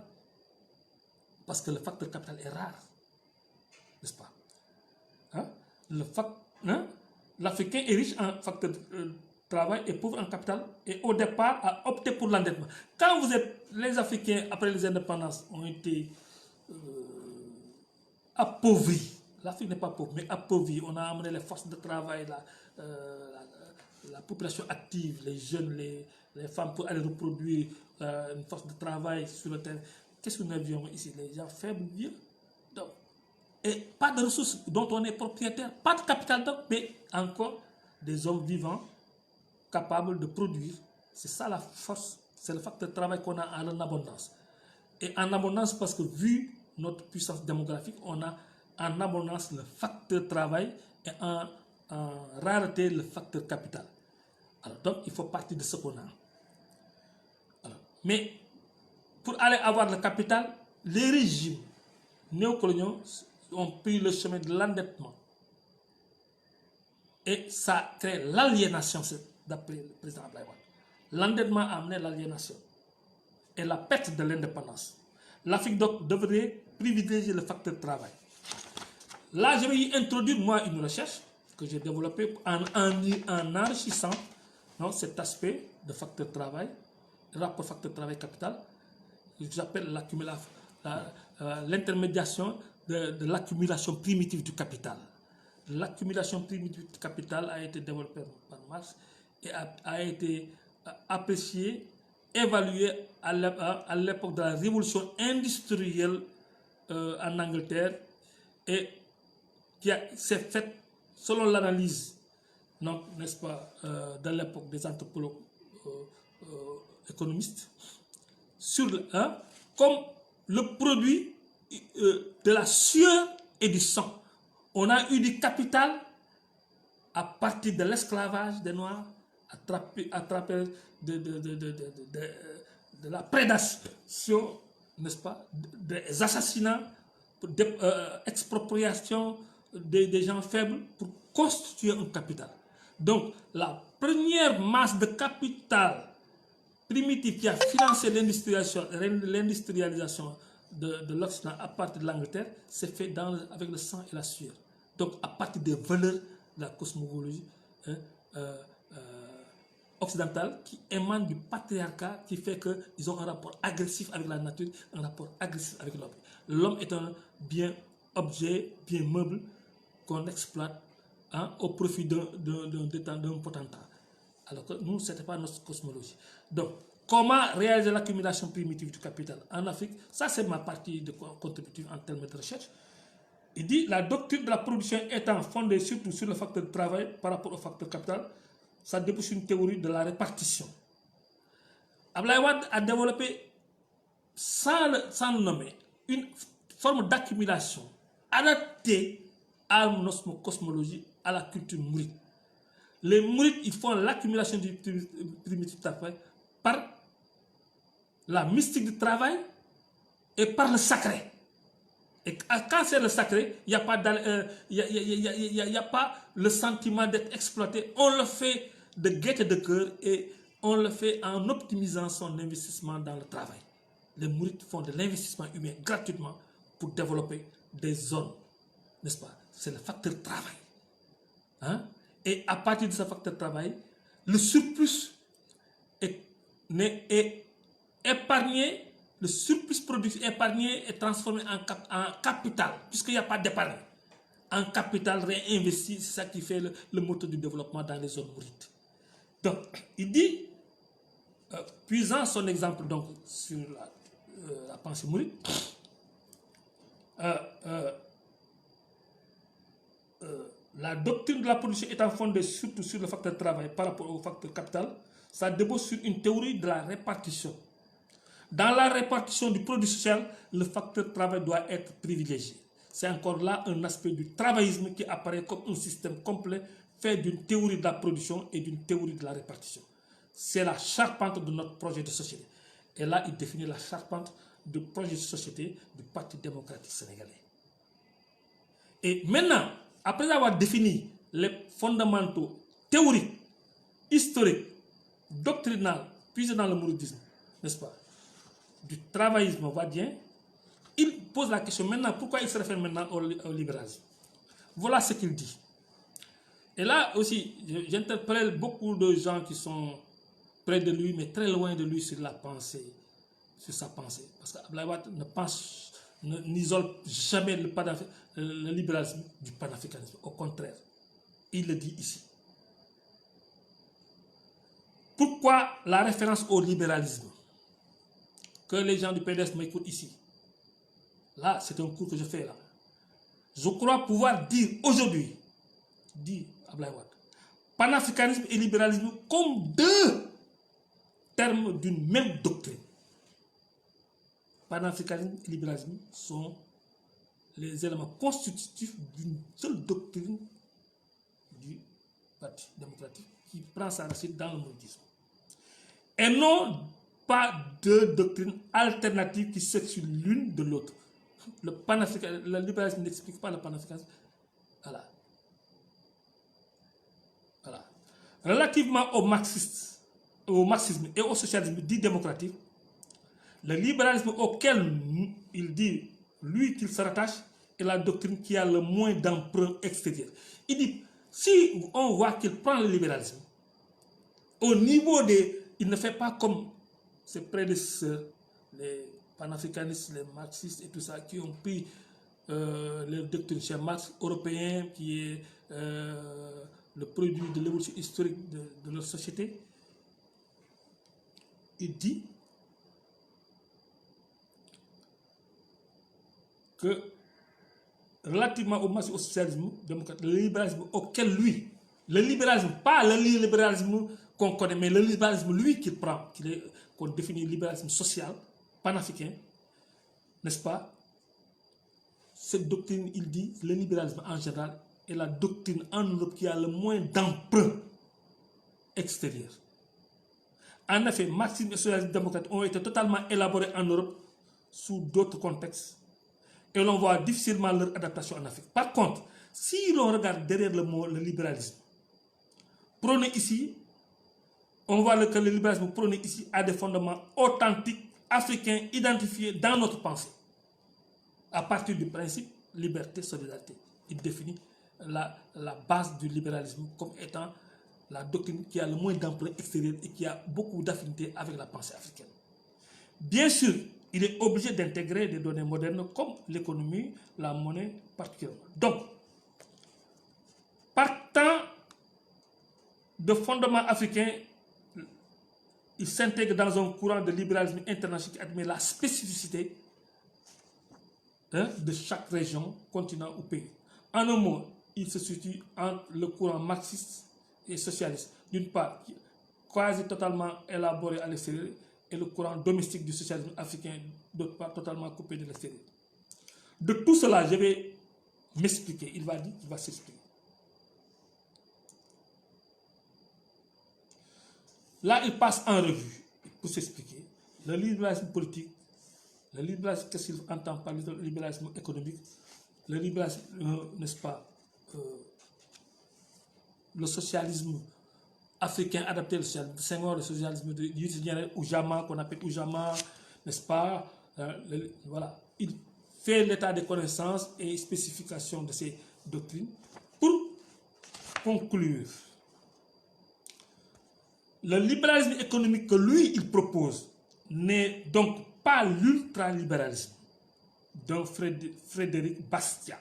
parce que le facteur capital est rare, n'est-ce pas? Hein? L'Africain est riche en facteur travail et pauvre en capital, et au départ a opté pour l'endettement. Quand vous êtes, les Africains, après les indépendances, ont été appauvris. L'Afrique n'est pas pauvre, mais appauvrie. On a amené les forces de travail, la population active, les jeunes, les femmes pour aller reproduire une force de travail sur le terrain. Qu'est-ce que nous avions ici? Les gens faibles, vieux. Donc, et pas de ressources dont on est propriétaire, pas de capital, donc, mais encore des hommes vivants capables de produire. C'est ça la force, c'est le facteur de travail qu'on a en abondance. Et en abondance parce que vu notre puissance démographique, on a en abondance le facteur travail et en rareté le facteur capital. Alors donc il faut partir de ce qu'on a. Alors, mais pour aller avoir le capital, les régimes néocoloniaux ont pris le chemin de l'endettement. Et ça crée l'aliénation, d'après le président Abdoulaye Wade. L'endettement a amené l'aliénation et la perte de l'indépendance. L'Afrique donc devrait privilégier le facteur travail. Là, je vais y introduire moi une recherche que j'ai développée en enrichissant cet aspect de facteur travail, le rapport facteur travail capital, que j'appelle l'intermédiation de l'accumulation primitive du capital. L'accumulation primitive du capital a été développée par Marx et a été appréciée, évaluée à l'époque de la révolution industrielle en Angleterre et qui s'est faite selon l'analyse, n'est-ce pas, de l'époque des anthropologues économistes, comme le produit de la sueur et du sang. On a eu du capital à partir de l'esclavage des Noirs, à travers de la prédation, n'est-ce pas, des assassinats, des expropriations des gens faibles pour constituer un capital. Donc, la première masse de capital primitif qui a financé l'industrialisation de l'Occident à partir de l'Angleterre s'est fait avec le sang et la sueur. Donc, à partir des valeurs de la cosmologie occidentale qui émanent du patriarcat, qui fait qu'ils ont un rapport agressif avec la nature, un rapport agressif avec l'homme. L'homme est un bien objet, bien meuble qu'on exploite au profit d'un potentat. Alors que nous, ce n'était pas notre cosmologie. Donc, comment réaliser l'accumulation primitive du capital en Afrique. Ça, c'est ma partie de contributive en termes de recherche. Il dit la doctrine de la production étant fondée surtout sur le facteur de travail par rapport au facteur capital, ça débouche sur une théorie de la répartition. Abdoulaye Wade a développé, sans le nommer, une forme d'accumulation adaptée à notre cosmologie, à la culture mouride. Les mourides, ils font l'accumulation du primitif travail par la mystique du travail et par le sacré. Et quand c'est le sacré, il n'y a pas le sentiment d'être exploité. On le fait de gaieté de cœur et on le fait en optimisant son investissement dans le travail. Les mourides font de l'investissement humain gratuitement pour développer des zones, n'est-ce pas? C'est le facteur travail. Hein? Et à partir de ce facteur travail, le surplus est épargné, le surplus productif épargné est transformé en capital, puisqu'il n'y a pas d'épargne. En capital réinvesti, c'est ça qui fait le moteur du développement dans les zones mourides. Donc, il dit, puisant son exemple donc, sur la pensée mouride, la doctrine de la production étant fondée surtout sur le facteur travail par rapport au facteur capital, ça débouche sur une théorie de la répartition. Dans la répartition du produit social, le facteur travail doit être privilégié. C'est encore là un aspect du travaillisme qui apparaît comme un système complet fait d'une théorie de la production et d'une théorie de la répartition. C'est la charpente de notre projet de société. Et là, il définit la charpente du projet de société du Parti démocratique sénégalais. Et maintenant, après avoir défini les fondamentaux théoriques, historiques, doctrinaux, puisés dans le mouridisme, n'est-ce pas, du travaillisme vadien, il pose la question maintenant, pourquoi il se réfère maintenant au libéralisme? Voilà ce qu'il dit. Et là aussi, j'interpelle beaucoup de gens qui sont près de lui, mais très loin de lui sur la pensée, sur sa pensée. Parce qu'Abdoulaye Wade n'isole jamais le libéralisme du panafricanisme. Au contraire, il le dit ici. Pourquoi la référence au libéralisme? Que les gens du PDS m'écoutent ici. Là, c'est un cours que je fais là. Je crois pouvoir dire aujourd'hui, dit Abdoulaye Wade, panafricanisme et libéralisme comme deux termes d'une même doctrine. Panafricanisme et libéralisme sont les éléments constitutifs d'une seule doctrine du Parti démocratique qui prend sa racine dans le mouridisme. Et non pas deux doctrines alternatives qui s'excluent l'une de l'autre. Le libéralisme n'explique pas le panafricanisme. Voilà. Voilà. Relativement au marxisme et au socialisme dit démocratique, le libéralisme auquel il dit, lui, qu'il se rattache, est la doctrine qui a le moins d'emprunt extérieur. Il dit, si on voit qu'il prend le libéralisme, au niveau des... Il ne fait pas comme ses prédécesseurs, les panafricanistes, les marxistes et tout ça, qui ont pris les doctrines chez Marx européen, qui est le produit de l'évolution historique de leur société. Il dit que relativement au marxisme, au socialisme démocrate, le libéralisme auquel lui, le libéralisme, pas le libéralisme qu'on connaît, mais le libéralisme, lui, qu'il prend, qu'on définit libéralisme social, panafricain, n'est-ce pas? Cette doctrine, il dit, le libéralisme en général est la doctrine en Europe qui a le moins d'emprunt extérieur. En effet, marxisme et socialisme démocrate ont été totalement élaborés en Europe sous d'autres contextes et l'on voit difficilement leur adaptation en Afrique. Par contre, si l'on regarde derrière le mot le libéralisme, prôné ici, on voit que le libéralisme prôné ici a des fondements authentiques, africains, identifiés dans notre pensée. À partir du principe liberté, solidarité. Il définit la base du libéralisme comme étant la doctrine qui a le moins d'emprunt extérieur et qui a beaucoup d'affinité avec la pensée africaine. Bien sûr, il est obligé d'intégrer des données modernes comme l'économie, la monnaie particulièrement. Donc, partant de fondements africains, il s'intègre dans un courant de libéralisme international qui admet la spécificité de chaque région, continent ou pays. En un mot, il se situe entre le courant marxiste et socialiste, d'une part, quasi totalement élaboré à l'extérieur, et le courant domestique du socialisme africain, d'autre part, totalement coupé de l'extérieur. De tout cela, je vais m'expliquer. Il va s'expliquer. Là, il passe en revue, pour s'expliquer, le libéralisme politique, le libéralisme, qu'est-ce qu'il entend par le libéralisme économique, le libéralisme, n'est-ce pas, le socialisme africain adapté, le socialisme Senghor, le socialisme de Oujama, qu'on appelle Oujama, n'est-ce pas, voilà. Il fait l'état des connaissances et spécifications de ces doctrines. Pour conclure, le libéralisme économique que lui, il propose n'est donc pas l'ultralibéralisme d'un Frédéric Bastiat,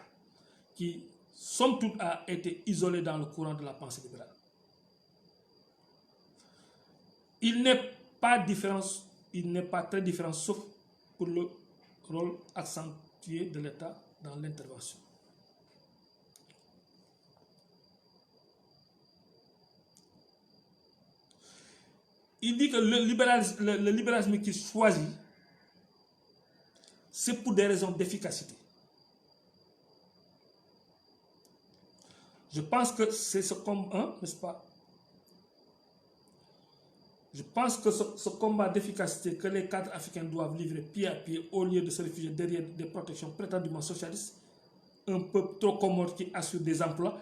qui, somme toute, a été isolé dans le courant de la pensée libérale. Il n'est pas très différent, sauf pour le rôle accentué de l'État dans l'intervention. Il dit que le libéralisme qu'il choisit, c'est pour des raisons d'efficacité. Je pense que c'est ce combat, n'est-ce pas? Je pense que ce combat d'efficacité que les cadres africains doivent livrer pied à pied au lieu de se réfugier derrière des protections prétendument socialistes, un peuple trop commode qui assure des emplois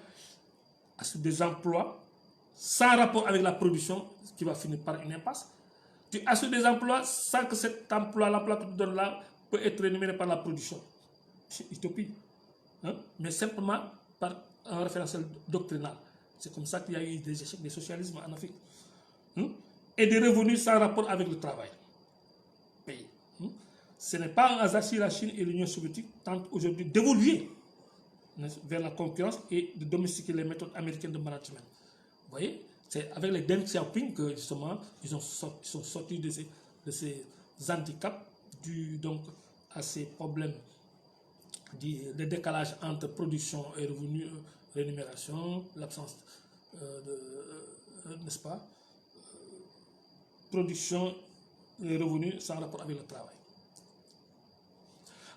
sans rapport avec la production, qui va finir par une impasse. Tu assures des emplois sans que cet emploi, l'emploi que tu donnes là, peut être rémunéré par la production. C'est utopie. Mais simplement par un référentiel doctrinal. C'est comme ça qu'il y a eu des échecs des socialismes en Afrique. Et des revenus sans rapport avec le travail payé. Ce n'est pas un hasard si la Chine et l'Union soviétique tentent aujourd'hui d'évoluer vers la concurrence et de domestiquer les méthodes américaines de management. Vous voyez, c'est avec les Deng Xiaoping que justement ils sont sortis de ces handicaps dus donc à ces problèmes de décalage entre production et revenus, rémunération, l'absence n'est-ce pas, production et revenus sans rapport avec le travail.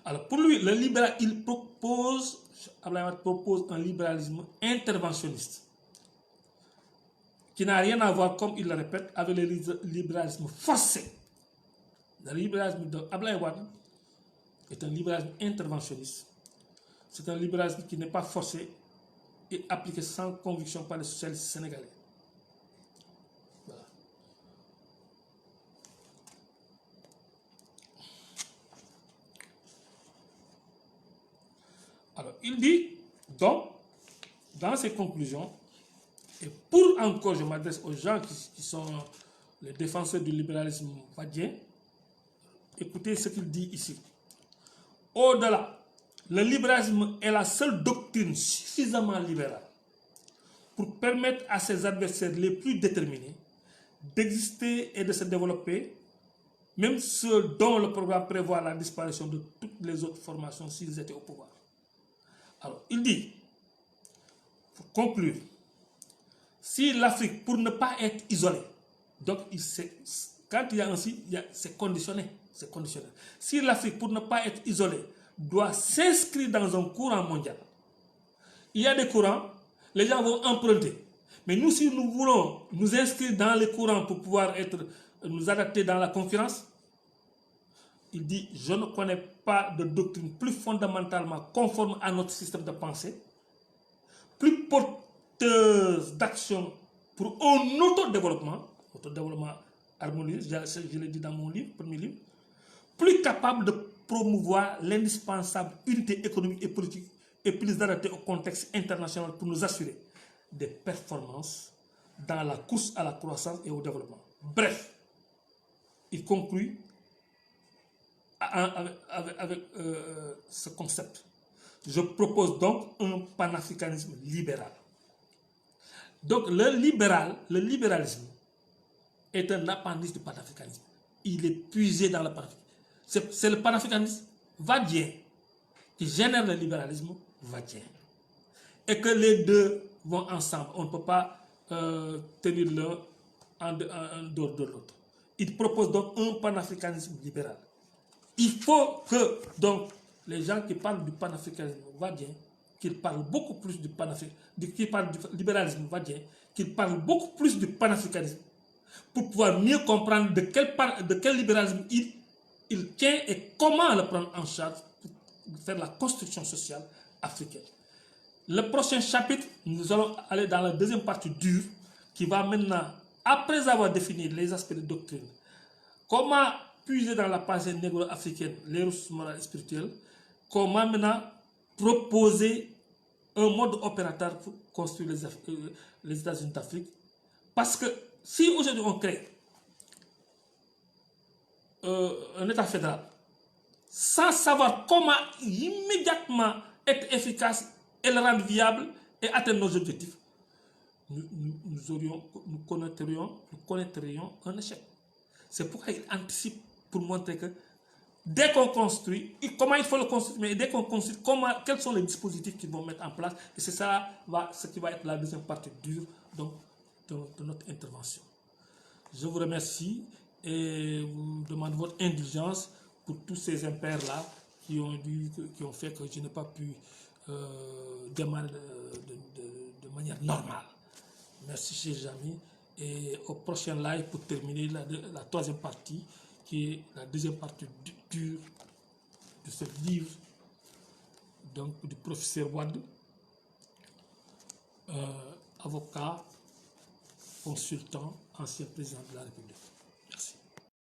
Alors pour lui, le libéral, il propose un libéralisme interventionniste qui n'a rien à voir, comme il le répète, avec le libéralisme forcé. Le libéralisme de Abdoulaye Wade est un libéralisme interventionniste. C'est un libéralisme qui n'est pas forcé et appliqué sans conviction par les socialistes sénégalais. Voilà. Alors, il dit donc, dans ses conclusions, et pour encore, je m'adresse aux gens qui sont les défenseurs du libéralisme wadien, écoutez ce qu'il dit ici. Au-delà, le libéralisme est la seule doctrine suffisamment libérale pour permettre à ses adversaires les plus déterminés d'exister et de se développer, même ceux dont le programme prévoit la disparition de toutes les autres formations s'ils étaient au pouvoir. Alors, il dit, pour conclure, si l'Afrique, pour ne pas être isolée, donc quand il y a ainsi, c'est conditionné, c'est conditionnel. Si l'Afrique, pour ne pas être isolée, doit s'inscrire dans un courant mondial, il y a des courants, les gens vont emprunter. Mais nous, si nous voulons nous inscrire dans les courants pour pouvoir nous adapter dans la concurrence, il dit, je ne connais pas de doctrine plus fondamentalement conforme à notre système de pensée, plus porteuse d'action pour un autodéveloppement harmonieux, je l'ai dit dans mon livre, premier livre, plus capable de promouvoir l'indispensable unité économique et politique et plus adapté au contexte international pour nous assurer des performances dans la course à la croissance et au développement. Bref, il conclut avec ce concept. Je propose donc un panafricanisme libéral. Donc le libéralisme est un appendice du panafricanisme. Il est puisé dans le panafricanisme. C'est le panafricanisme vadien qui génère le libéralisme vadien. Et que les deux vont ensemble. On ne peut pas tenir l'un en dehors de l'autre. Il propose donc un panafricanisme libéral. Il faut que donc les gens qui parlent du panafricanisme vadien, qu'ils parlent beaucoup plus du panafricanisme, qui parlent du libéralisme vadien, qu'ils parlent beaucoup plus du panafricanisme pour pouvoir mieux comprendre de quel libéralisme il tient et comment le prendre en charge pour faire la construction sociale africaine. Le prochain chapitre, nous allons aller dans la deuxième partie dure qui va maintenant, après avoir défini les aspects de doctrine, comment puiser dans la pensée négro-africaine les ressources morales et spirituelles, comment maintenant proposer un mode opérateur pour construire les États-Unis d'Afrique. Parce que si aujourd'hui on crée un État fédéral, sans savoir comment immédiatement être efficace et le rendre viable et atteindre nos objectifs, nous connaîtrions un échec. C'est pourquoi il anticipe pour montrer que dès qu'on construit, comment il faut le construire, mais dès qu'on construit, quels sont les dispositifs qu'ils vont mettre en place. Et c'est ça ce qui va être la deuxième partie dure donc, de notre intervention. Je vous remercie et vous demande votre indulgence pour tous ces impairs-là qui ont fait que je n'ai pas pu démarrer de manière normale. Merci, chers amis. Et au prochain live pour terminer la troisième partie, qui est la deuxième partie dure de ce livre, donc du professeur Wade, avocat, consultant, ancien président de la République.